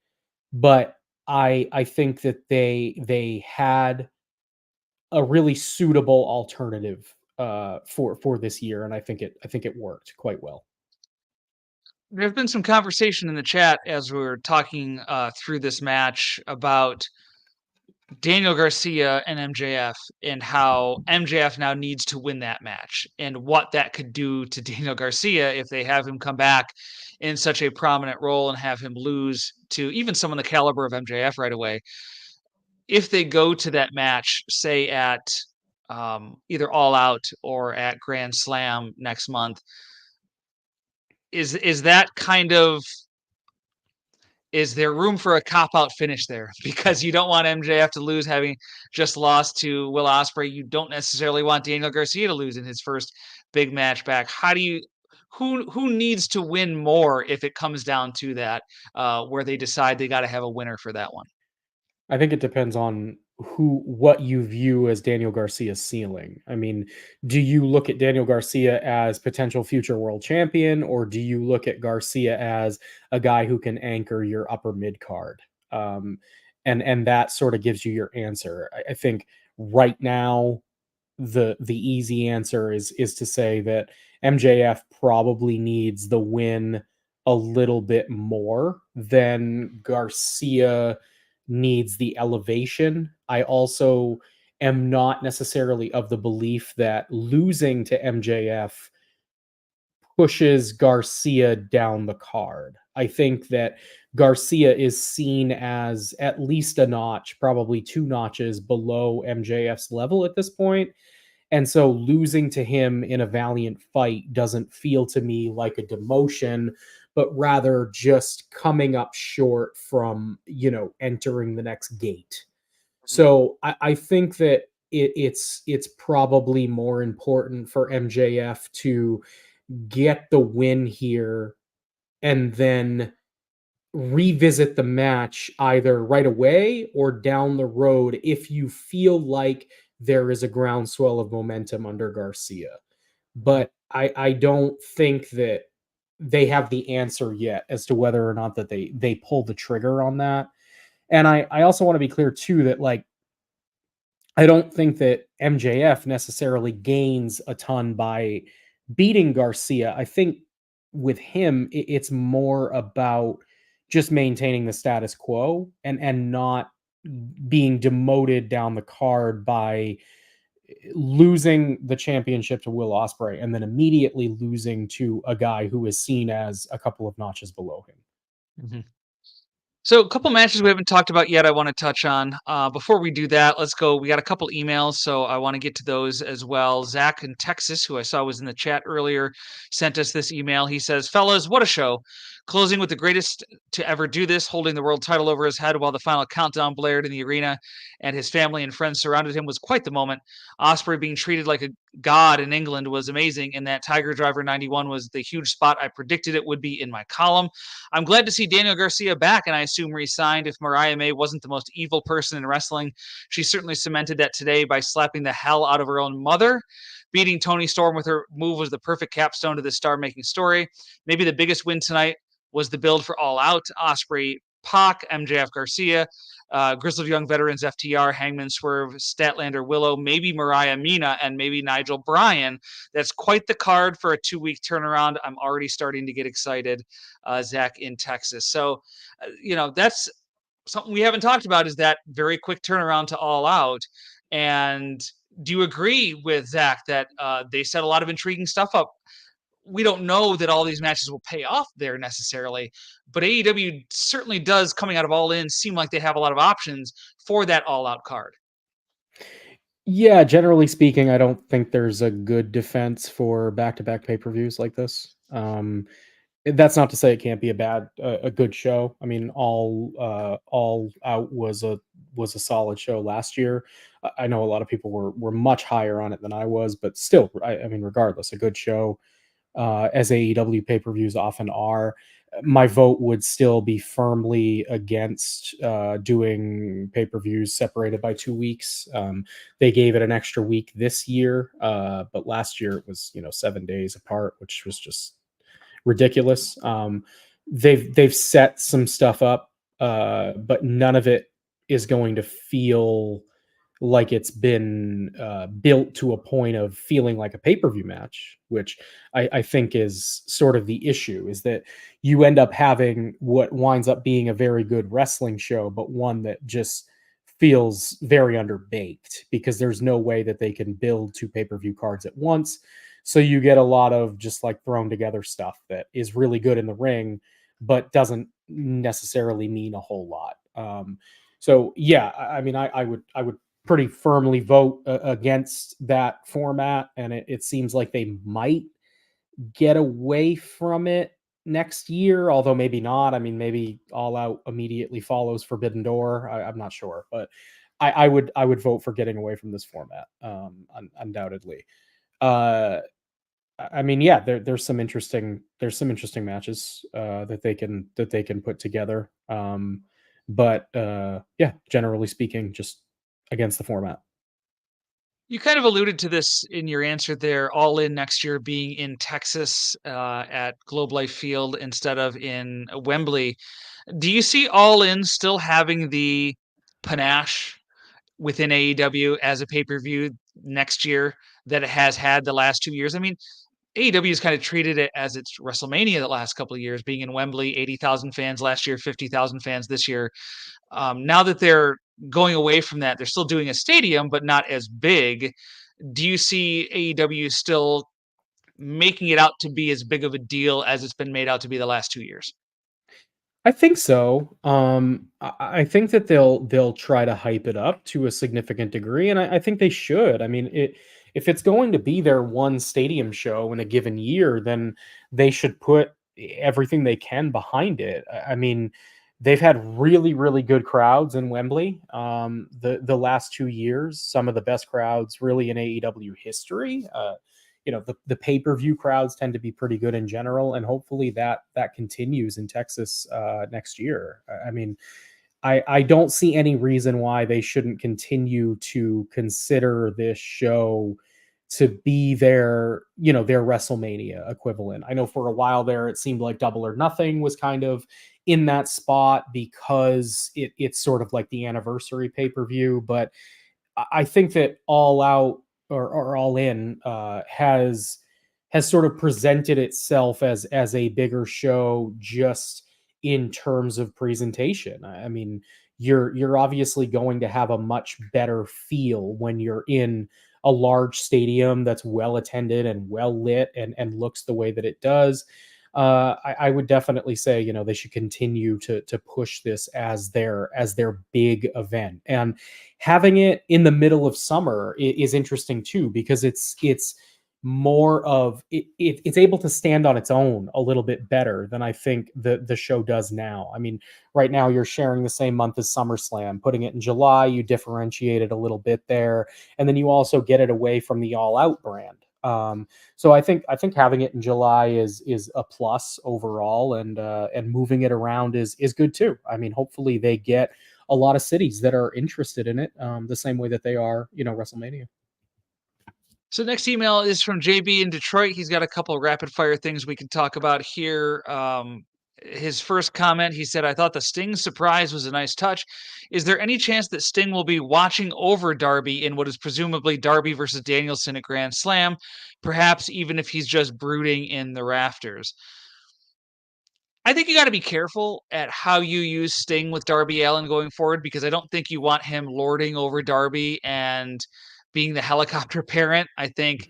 But I think that they had a really suitable alternative for this year, and I think it worked quite well. There's been some conversation in the chat as we were talking through this match about Daniel Garcia and MJF, and how MJF now needs to win that match, and what that could do to Daniel Garcia if they have him come back in such a prominent role and have him lose to even someone the caliber of MJF right away. If they go to that match, say at either All Out or at Grand Slam next month, is that kind of, is there room for a cop-out finish there? Because you don't want MJF to lose having just lost to Will Ospreay. You don't necessarily want Daniel Garcia to lose in his first big match back. How do you, who needs to win more if it comes down to that, where they decide they got to have a winner for that one? I think it depends on what you view as Daniel Garcia's ceiling. I mean, do you look at Daniel Garcia as potential future world champion, or do you look at Garcia as a guy who can anchor your upper mid card? And that sort of gives you your answer. I think right now the easy answer is to say that MJF probably needs the win a little bit more than Garcia needs the elevation. I also am not necessarily of the belief that losing to MJF pushes Garcia down the card. I think that Garcia is seen as at least a notch, probably 2 notches below MJF's level at this point. And so losing to him in a valiant fight doesn't feel to me like a demotion, but rather just coming up short from, entering the next gate. So I think that it's probably more important for MJF to get the win here and then revisit the match either right away or down the road if you feel like there is a groundswell of momentum under Garcia. But I don't think that they have the answer yet as to whether or not that they pull the trigger on that. And I also want to be clear too that, like, I don't think that MJF necessarily gains a ton by beating Garcia. I think with him, it's more about just maintaining the status quo and not being demoted down the card by losing the championship to Will Ospreay and then immediately losing to a guy who is seen as a couple of notches below him. Mm-hmm. So a couple matches we haven't talked about yet I want to touch on. Before we do that, let's go. We got a couple emails, so I want to get to those as well. Zach in Texas, who I saw was in the chat earlier, sent us this email. He says, fellas, what a show. Closing with the greatest to ever do this, holding the world title over his head while the final countdown blared in the arena and his family and friends surrounded him was quite the moment. Ospreay being treated like a god in England was amazing, and that Tiger Driver 91 was the huge spot I predicted it would be in my column. I'm glad to see Daniel Garcia back, and I assume re-signed. If Mariah May wasn't the most evil person in wrestling, she certainly cemented that today by slapping the hell out of her own mother. Beating Toni Storm with her move was the perfect capstone to this star-making story. Maybe the biggest win tonight was the build for All Out. Ospreay, Pac, MJF Garcia, Grizzled Young Veterans, FTR, Hangman Swerve, Statlander Willow, maybe Mariah Mina, and maybe Nigel Bryan. That's quite the card for a 2-week turnaround. I'm already starting to get excited, Zach in Texas. So, that's something we haven't talked about, is that very quick turnaround to All Out. And do you agree with Zach that they set a lot of intriguing stuff up? We don't know that all these matches will pay off there necessarily, but AEW certainly does, coming out of All In, seem like they have a lot of options for that All Out card. Yeah, generally speaking, I don't think there's a good defense for back-to-back pay-per-views like this. That's not to say it can't be a good show. I mean, All Out was a solid show last year. I know a lot of people were much higher on it than I was, but still, I mean, regardless, a good show. As AEW pay-per-views often are. My vote would still be firmly against doing pay-per-views separated by 2 weeks. They gave it an extra week this year, but last year it was 7 days apart, which was just ridiculous. They've set some stuff up, but none of it is going to feel like it's been built to a point of feeling like a pay-per-view match, which I think is sort of the issue, is that you end up having what winds up being a very good wrestling show, but one that just feels very underbaked because there's no way that they can build 2 pay-per-view cards at once. So you get a lot of just like thrown together stuff that is really good in the ring, but doesn't necessarily mean a whole lot. So yeah, I mean, I would pretty firmly vote against that format, and it seems like they might get away from it next year, although maybe not. I mean, maybe All Out immediately follows Forbidden Door. I'm not sure, but I would vote for getting away from this format, undoubtedly. I mean, yeah, there's some interesting matches that they can put together. But yeah, generally speaking, just against the format. You kind of alluded to this in your answer there, All In next year being in Texas at Globe Life Field instead of in Wembley. Do you see All In still having the panache within AEW as a pay-per-view next year that it has had the last 2 years? I mean, AEW has kind of treated it as its WrestleMania the last couple of years, being in Wembley, 80,000 fans last year, 50,000 fans this year. Now that they're going away from that, they're still doing a stadium, but not as big. Do you see AEW still making it out to be as big of a deal as it's been made out to be the last 2 years? I think so. I think that they'll try to hype it up to a significant degree, and I think they should. I mean, if it's going to be their one stadium show in a given year, then they should put everything they can behind it. I mean, they've had really, really good crowds in Wembley. The last 2 years, some of the best crowds really in AEW history. The pay-per-view crowds tend to be pretty good in general, and hopefully that continues in Texas next year. I mean, I don't see any reason why they shouldn't continue to consider this show to be their WrestleMania equivalent. I know for a while there it seemed like Double or Nothing was kind of in that spot because it's sort of like the anniversary pay-per-view, but I think that All Out or All In has sort of presented itself as a bigger show just in terms of presentation. I mean, you're obviously going to have a much better feel when you're in a large stadium that's well attended and well lit and looks the way that it does. I would definitely say, you know, they should continue to push this as their big event, and having it in the middle of summer is interesting too, because it's more of it's able to stand on its own a little bit better than I think the show does now. I mean, right now you're sharing the same month as SummerSlam, putting it in July, you differentiate it a little bit there, and then you also get it away from the All Out brand. So I think having it in July is a plus overall, and moving it around is good too. I mean, hopefully they get a lot of cities that are interested in it, the same way that they are, you know, WrestleMania. So next email is from JB in Detroit. He's got a couple of rapid fire things we can talk about here. His first comment, he said, I thought the Sting surprise was a nice touch. Is there any chance that Sting will be watching over Darby in what is presumably Darby versus Danielson at Grand Slam, perhaps even if he's just brooding in the rafters? I think you got to be careful at how you use Sting with Darby Allin going forward, because I don't think you want him lording over Darby and being the helicopter parent. I think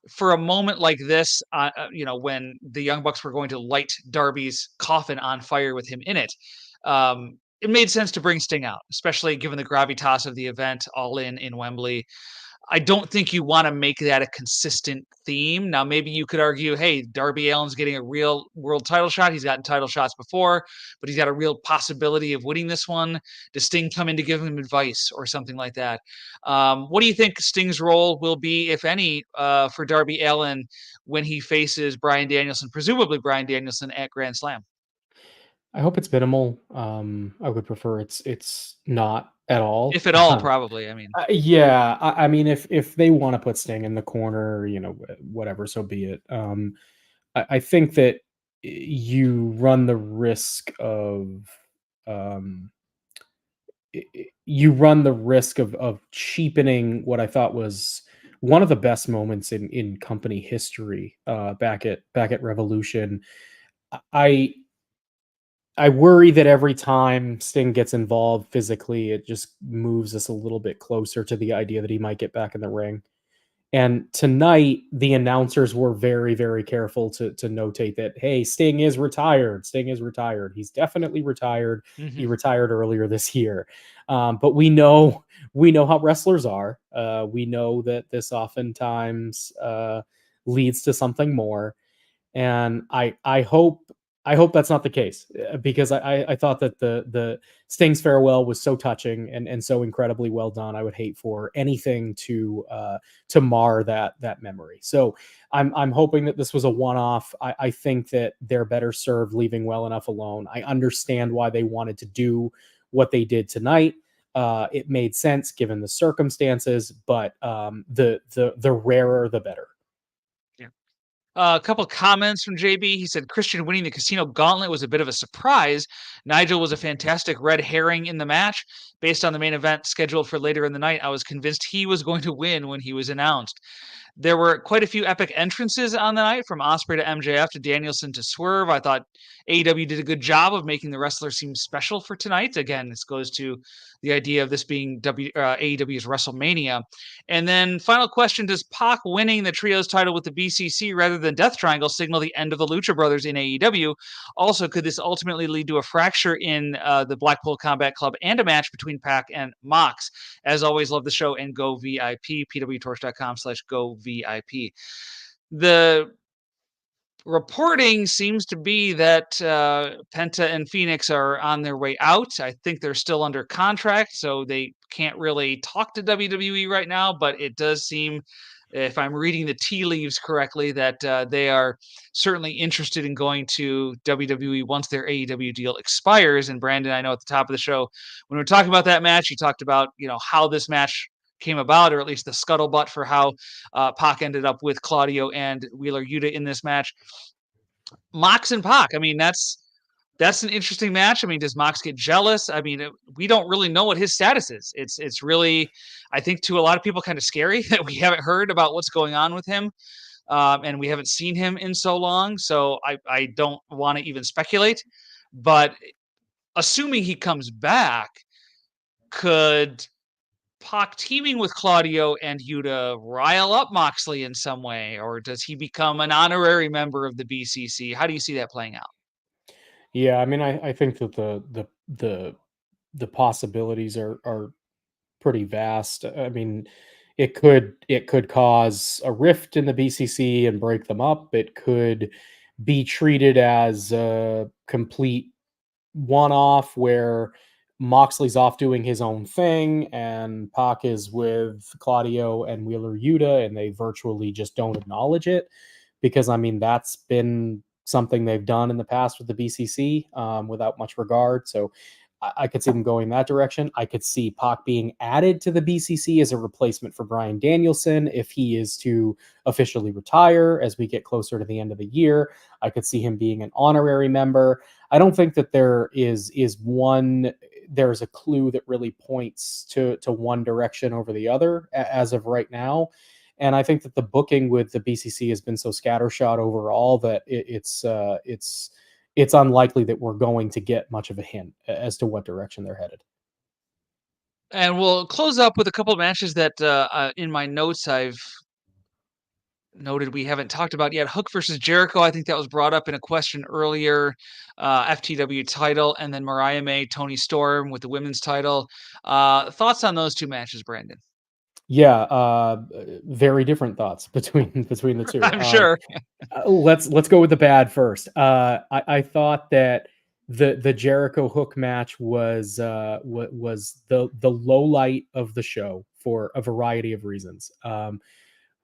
for a moment like this, you know, when the Young Bucks were going to light Darby's coffin on fire with him in it, it made sense to bring Sting out, especially given the gravitas of the event, all in Wembley. I don't think you want to make that a consistent theme. Now, maybe you could argue, hey, Darby Allin's getting a real world title shot. He's gotten title shots before, but he's got a real possibility of winning this one. Does Sting come in to give him advice or something like that? What do you think Sting's role will be, if any, for Darby Allin when he faces Bryan Danielson, presumably Bryan Danielson at Grand Slam? I hope it's minimal. I would prefer it's not at all. If at all, probably. I mean, Yeah, I mean, if they want to put Sting in the corner, you know, whatever, so be it. I think that you run the risk of um, cheapening what I thought was one of the best moments in company history, back at Revolution. I I worry that every time Sting gets involved physically, it just moves us a little bit closer to the idea that he might get back in the ring. And tonight, the announcers were very, very careful to notate that, hey, Sting is retired. Sting is retired. He's definitely retired. He retired earlier this year. But we know how wrestlers are. We know that this oftentimes leads to something more. And I hope that's not the case, because I thought that the Sting's farewell was so touching and so incredibly well done. I would hate for anything to mar that memory. So I'm hoping that this was a one-off. I think that they're better served leaving well enough alone. I understand why they wanted to do what they did tonight. It made sense given the circumstances, but the rarer the better. A couple comments from JB. He said Christian winning the Casino Gauntlet was a bit of a surprise. Nigel was a fantastic red herring in the match. Based on the main event scheduled for later in the night, I was convinced he was going to win when he was announced. There were quite a few epic entrances on the night, from Ospreay to MJF to Danielson to Swerve. I thought AEW did a good job of making the wrestler seem special for tonight. Again, this goes to the idea of this being AEW's WrestleMania. And then final question, does Pac winning the Trios title with the BCC rather than Death Triangle signal the end of the Lucha Brothers in AEW? Also, could this ultimately lead to a fracture in the Blackpool Combat Club and a match between Pac and Mox? As always, love the show and go VIP, pwtorch.com/go VIP. The reporting seems to be that Penta and Phoenix are on their way out. I think they're still under contract, so they can't really talk to WWE right now, but it does seem, if I'm reading the tea leaves correctly, that they are certainly interested in going to WWE once their AEW deal expires. And Brandon, I know at the top of the show, when we were talking about that match, you talked about, you know, how this match came about, or at least the scuttlebutt for how Pac ended up with Claudio and Wheeler Yuta in this match. Mox and Pac, I mean, that's that's an interesting match. I mean, does Mox get jealous? I mean, we don't really know what his status is. It's really, I think, to a lot of people, kind of scary that we haven't heard about what's going on with him, and we haven't seen him in so long. So I don't want to even speculate. But assuming he comes back, could Pac teaming with Claudio and Yuta rile up Moxley in some way, or does he become an honorary member of the BCC? How do you see that playing out? Yeah, I mean, I think that the possibilities are pretty vast. I mean, it could cause a rift in the BCC and break them up. It could be treated as a complete one-off where Moxley's off doing his own thing and Pac is with Claudio and Wheeler Yuta and they virtually just don't acknowledge it, because I mean that's been something they've done in the past with the BCC without much regard. So I could see them going that direction. I could see Pac being added to the BCC as a replacement for Bryan Danielson if he is to officially retire as we get closer to the end of the year. I could see him being an honorary member. I don't think that there's a clue that really points to one direction over the other as of right now. And I think that the booking with the BCC has been so scattershot overall that it's unlikely that we're going to get much of a hint as to what direction they're headed. And we'll close up with a couple of matches that in my notes I've noted we haven't talked about yet. Hook versus Jericho. I think that was brought up in a question earlier. FTW title, and then Mariah May, Toni Storm with the women's title. Thoughts on those two matches, Brandon? Yeah, very different thoughts between the two. I'm sure. Let's go with the bad first. I thought that the Jericho Hook match was the low light of the show for a variety of reasons.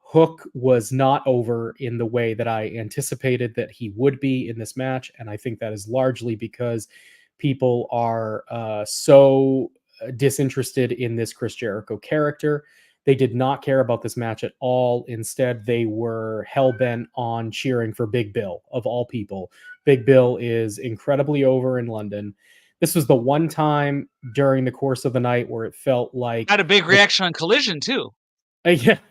Hook was not over in the way that I anticipated that he would be in this match, and I think that is largely because people are so disinterested in this Chris Jericho character. They did not care about this match at all. Instead, they were hell-bent on cheering for Big Bill, of all people. Big Bill is incredibly over in London. This was the one time during the course of the night where it felt like... Had a big reaction on Collision, too.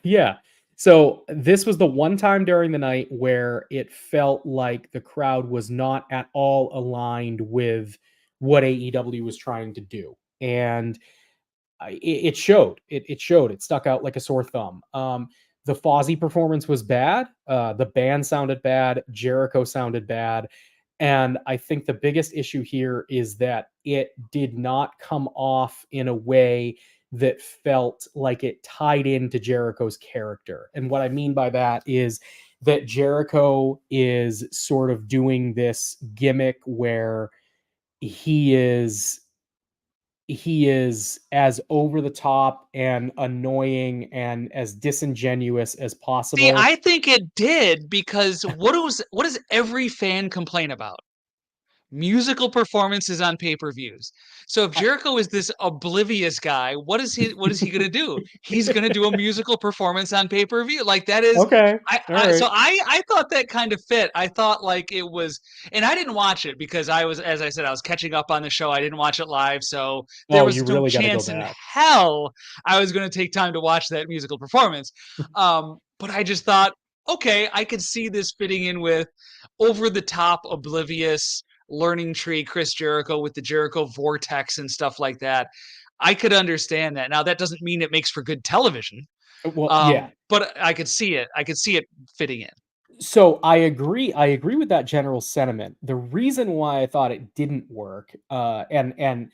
Yeah. So this was the one time during the night where it felt like the crowd was not at all aligned with what AEW was trying to do. And it showed. It showed. It stuck out like a sore thumb. The Fozzy performance was bad. The band sounded bad. Jericho sounded bad. And I think the biggest issue here is that it did not come off in a way that felt like it tied into Jericho's character. And what I mean by that is that Jericho is sort of doing this gimmick where he is as over the top and annoying and as disingenuous as possible. See, I think it did, because what does every fan complain about? Musical performances on pay-per-views. So if Jericho is this oblivious guy, what is he going to do? He's going to do a musical performance on pay-per-view. Like, that is okay. So I thought that kind of fit. I thought like it was, and I didn't watch it because I was, as I said, I was catching up on the show. I didn't watch it live, so there was no really chance in hell I was going to take time to watch that musical performance. But I just thought, okay, I could see this fitting in with over the top, oblivious learning tree Chris Jericho with the Jericho vortex and stuff like that. I could understand that. Now, that doesn't mean it makes for good television. Well, yeah, but I could see it. I could see it fitting in. So I agree with that general sentiment. The reason why I thought it didn't work, and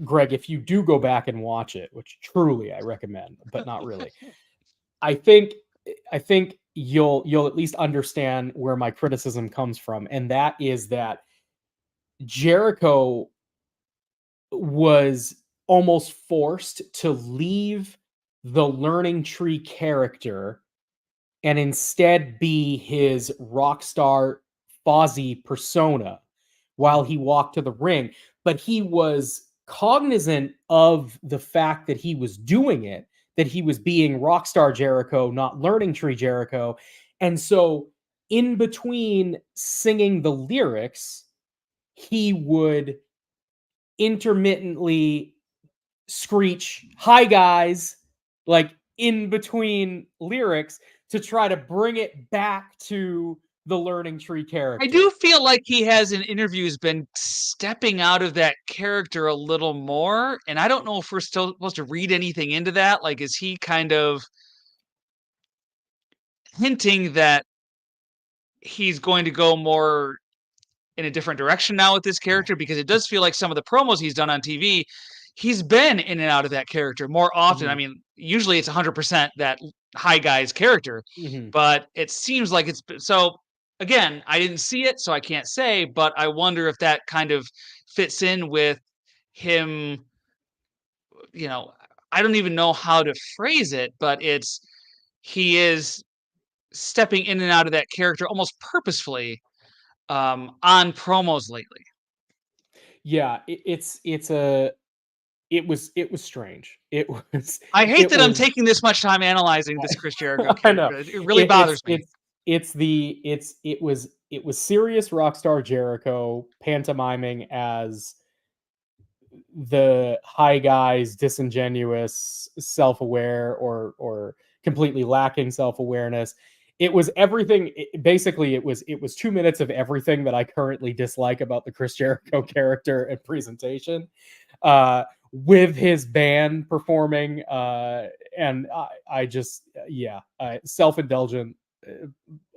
Greg, if you do go back and watch it, which truly I recommend, but not really, I think you'll at least understand where my criticism comes from, and that is that Jericho was almost forced to leave the learning tree character and instead be his rock star Fozzy persona while he walked to the ring. But he was cognizant of the fact that he was doing it, that he was being rockstar Jericho, not learning tree Jericho. And so in between singing the lyrics, he would intermittently screech, "Hi guys," like in between lyrics to try to bring it back to the learning tree character. I do feel like he has in interviews been stepping out of that character a little more, and I don't know if we're still supposed to read anything into that. Like, is he kind of hinting that he's going to go more in a different direction now with this character? Because it does feel like some of the promos he's done on TV, he's been in and out of that character more often. I mean, usually it's 100% that high guy's character, but it seems like it's so. Again, I didn't see it, so I can't say, but I wonder if that kind of fits in with him. I don't even know how to phrase it, but he is stepping in and out of that character almost purposefully on promos lately. Yeah, it was strange. I hate that I'm taking this much time analyzing this Chris Jericho I know. character. It really bothers me. It was serious Rockstar Jericho pantomiming as the high guy's disingenuous, self-aware or completely lacking self-awareness. It was everything. Basically, it was 2 minutes of everything that I currently dislike about the Chris Jericho character and presentation, with his band performing, and I just self-indulgent.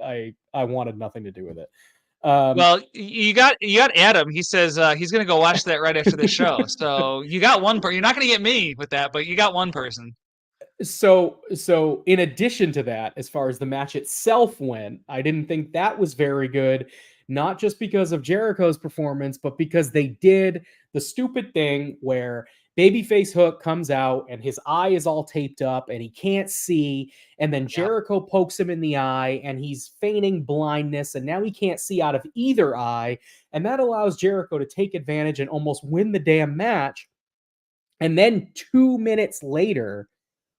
I wanted nothing to do with it. Well, you got Adam. He says he's going to go watch that right after the show. So you got one person. You're not going to get me with that, but you got one person. So in addition to that, as far as the match itself went, I didn't think that was very good, not just because of Jericho's performance, but because they did the stupid thing where Babyface Hook comes out and his eye is all taped up and he can't see, and then Jericho pokes him in the eye and he's feigning blindness, and now he can't see out of either eye, and that allows Jericho to take advantage and almost win the damn match. And then 2 minutes later,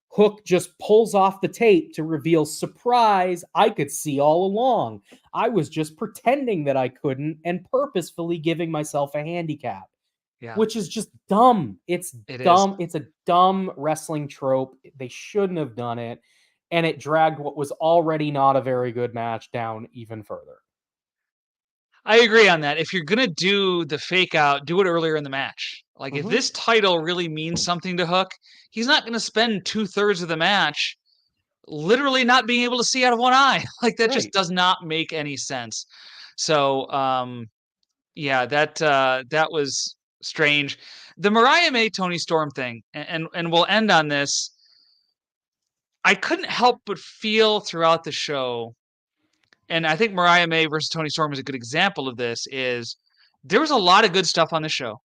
Hook just pulls off the tape to reveal, surprise, I could see all along. I was just pretending that I couldn't and purposefully giving myself a handicap. Yeah. Which is just dumb. It's dumb. It's a dumb wrestling trope. They shouldn't have done it. And it dragged what was already not a very good match down even further. I agree on that. If you're going to do the fake out, do it earlier in the match. Like, if this title really means something to Hook, he's not going to spend 2/3 of the match literally not being able to see out of one eye. Like, that just does not make any sense. So, that was strange. The Mariah May Tony Storm thing, and we'll end on this. I couldn't help but feel throughout the show, and I think Mariah May versus Tony Storm is a good example of this, is there was a lot of good stuff on the show.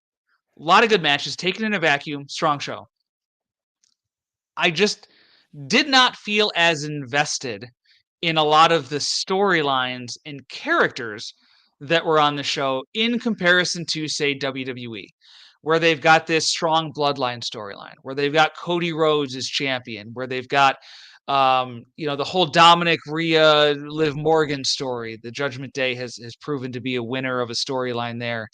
A lot of good matches taken in a vacuum, strong show. I just did not feel as invested in a lot of the storylines and characters that were on the show in comparison to, say, WWE, where they've got this strong bloodline storyline, where they've got Cody Rhodes as champion, where they've got the whole Dominic Rhea Liv Morgan story. The Judgment Day has proven to be a winner of a storyline there.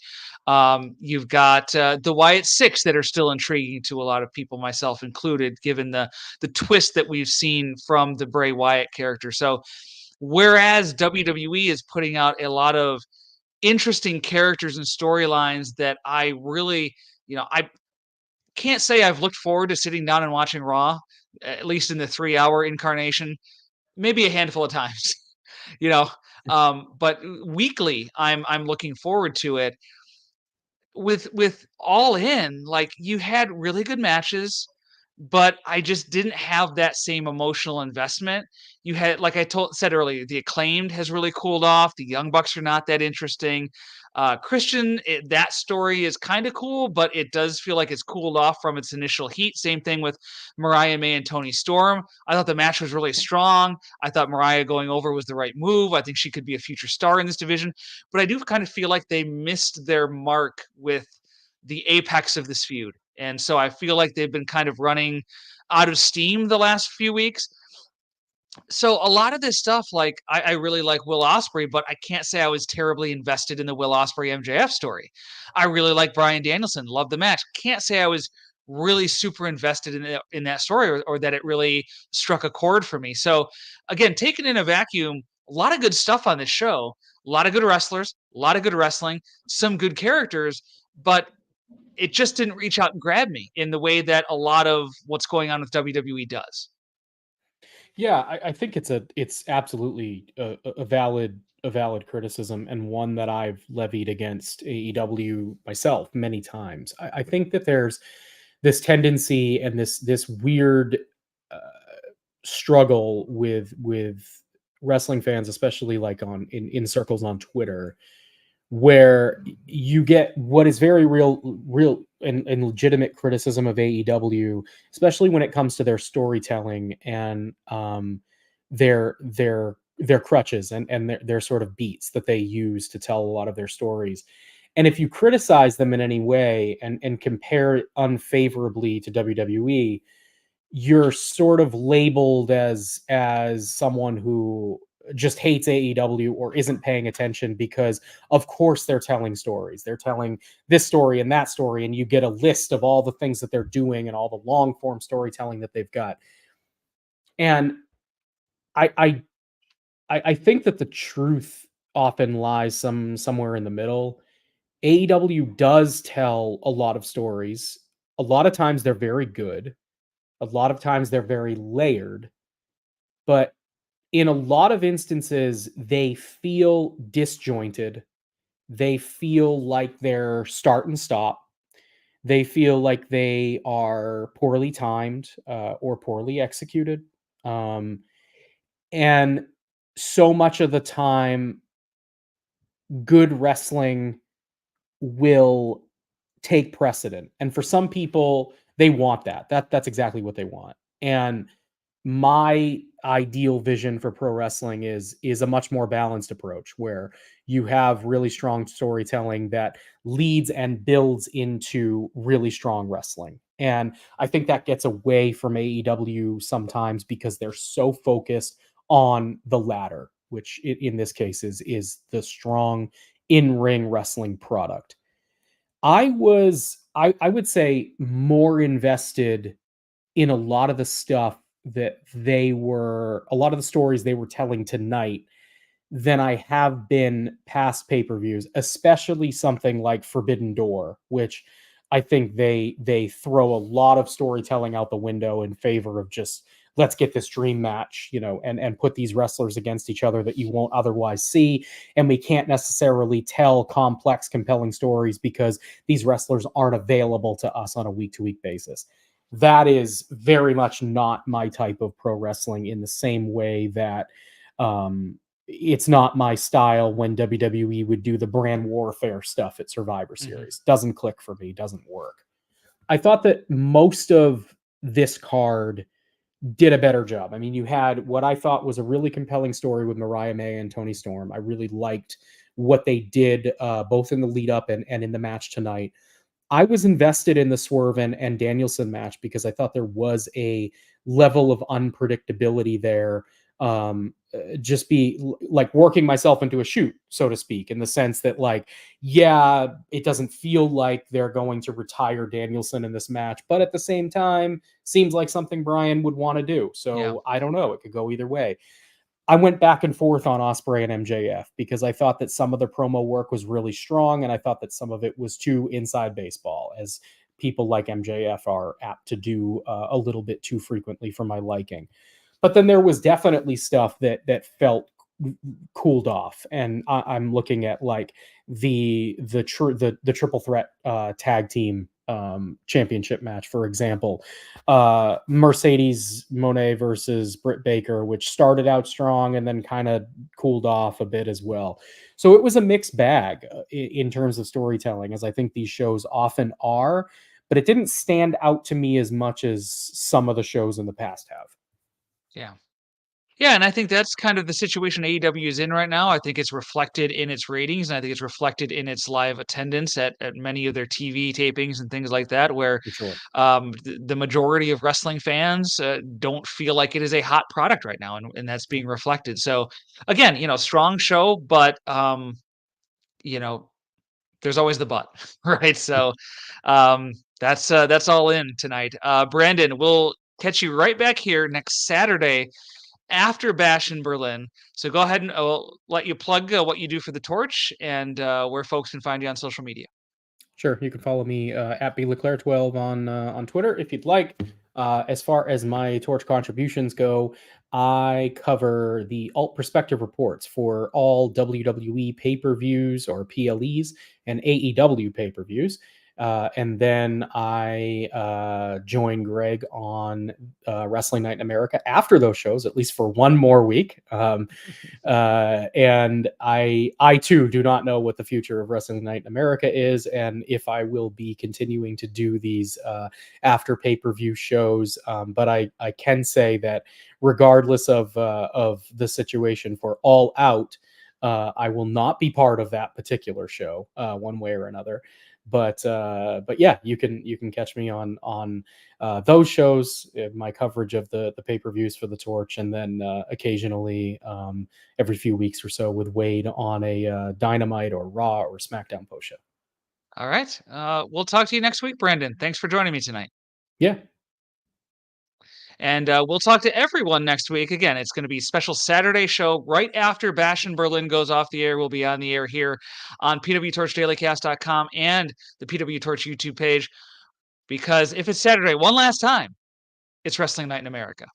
You've got the Wyatt Six that are still intriguing to a lot of people, myself included, given the twist that we've seen from the Bray Wyatt character. So whereas WWE is putting out a lot of interesting characters and storylines that I really, I can't say I've looked forward to sitting down and watching Raw, at least in the 3-hour incarnation, maybe a handful of times, but weekly I'm looking forward to it. With All In, like, you had really good matches, but I just didn't have that same emotional investment. You had, like I said earlier, the Acclaimed has really cooled off. The Young Bucks are not that interesting. Christian, that story is kind of cool, but it does feel like it's cooled off from its initial heat. Same thing with Mariah May and Tony Storm. I thought the match was really strong. I thought Mariah going over was the right move. I think she could be a future star in this division. But I do kind of feel like they missed their mark with the apex of this feud. And so I feel like they've been kind of running out of steam the last few weeks. So a lot of this stuff, like I really like Will Ospreay, but I can't say I was terribly invested in the Will Ospreay MJF story. I really like Bryan Danielson, love the match. Can't say I was really super invested in that story, or that it really struck a chord for me. So again, taken in a vacuum, a lot of good stuff on this show, a lot of good wrestlers, a lot of good wrestling, some good characters, but it just didn't reach out and grab me in the way that a lot of what's going on with WWE does. Yeah, I think it's absolutely a valid criticism, and one that I've levied against AEW myself many times. I think that there's this tendency and this weird uh, struggle with wrestling fans, especially like in circles on Twitter, where you get what is very real and legitimate criticism of AEW, especially when it comes to their storytelling and their crutches and their sort of beats that they use to tell a lot of their stories. And if you criticize them in any way and compare it unfavorably to WWE, you're sort of labeled as someone who just hates AEW or isn't paying attention, because of course they're telling stories. They're telling this story and that story, and you get a list of all the things that they're doing and all the long form storytelling that they've got. And I I I think that the truth often lies somewhere in the middle. AEW does tell a lot of stories. A lot of times they're very good. A lot of times they're very layered, but in a lot of instances, they feel disjointed. They feel like they're start and stop. They feel like they are poorly timed or poorly executed. Um, and so much of the time, good wrestling will take precedent. And for some people, they want that. That's exactly what they want. And my ideal vision for pro wrestling is a much more balanced approach, where you have really strong storytelling that leads and builds into really strong wrestling. And I think that gets away from AEW sometimes because they're so focused on the latter, which in this case is the strong in-ring wrestling product. I would say more invested in a lot of the stuff that a lot of the stories they were telling tonight than I have been past pay-per-views, especially something like Forbidden Door, which I think they throw a lot of storytelling out the window in favor of just let's get this dream match, and put these wrestlers against each other that you won't otherwise see. And we can't necessarily tell complex, compelling stories because these wrestlers aren't available to us on a week-to-week basis. That is very much not my type of pro wrestling, in the same way that it's not my style when WWE would do the brand warfare stuff at Survivor Series. Doesn't click for me, doesn't work. I thought that most of this card did a better job. I mean, you had what I thought was a really compelling story with Mariah May and Tony Storm. I really liked what they did both in the lead up and in the match tonight. I was invested in the Swerve and Danielson match because I thought there was a level of unpredictability there. Just be like working myself into a shoot, so to speak, in the sense that, like, yeah, it doesn't feel like they're going to retire Danielson in this match, but at the same time, seems like something Brian would want to do. So yeah. I don't know. It could go either way. I went back and forth on Ospreay and MJF because I thought that some of the promo work was really strong, and I thought that some of it was too inside baseball, as people like MJF are apt to do a little bit too frequently for my liking. But then there was definitely stuff that felt cooled off, and I'm looking at like the triple threat tag team championship match, for example, Mercedes Moné versus Britt Baker, which started out strong and then kind of cooled off a bit as well. So it was a mixed bag in terms of storytelling, as I think these shows often are, but it didn't stand out to me as much as some of the shows in the past have. Yeah. Yeah, and I think that's kind of the situation AEW is in right now. I think it's reflected in its ratings, and I think it's reflected in its live attendance at many of their TV tapings and things like that, where For sure. the majority of wrestling fans don't feel like it is a hot product right now, and that's being reflected. So again, strong show, but you know, there's always the but, right? So that's all in tonight. Brandon, we'll catch you right back here next Saturday after Bash in Berlin. So go ahead and I'll let you plug what you do for the Torch and where folks can find you on social media. Sure, you can follow me at LeClair12 on Twitter if you'd like. As far as my Torch contributions go, I cover the alt perspective reports for all WWE pay-per-views or PLEs and AEW pay-per-views. And then I join Greg on Wrestling Night in America after those shows, at least for one more week. And I too do not know what the future of Wrestling Night in America is, and if I will be continuing to do these after pay-per-view shows. But I can say that regardless of the situation for All Out, I will not be part of that particular show one way or another. But yeah, you can catch me on those shows, my coverage of the pay-per-views for the Torch, and then occasionally every few weeks or so with Wade on a Dynamite or Raw or SmackDown post show. All right. We'll talk to you next week, Brandon. Thanks for joining me tonight. Yeah. And we'll talk to everyone next week. Again, it's going to be a special Saturday show right after Bash in Berlin goes off the air. We'll be on the air here on pwtorchdailycast.com and the PW Torch YouTube page. Because if it's Saturday one last time, it's Wrestling Night in America.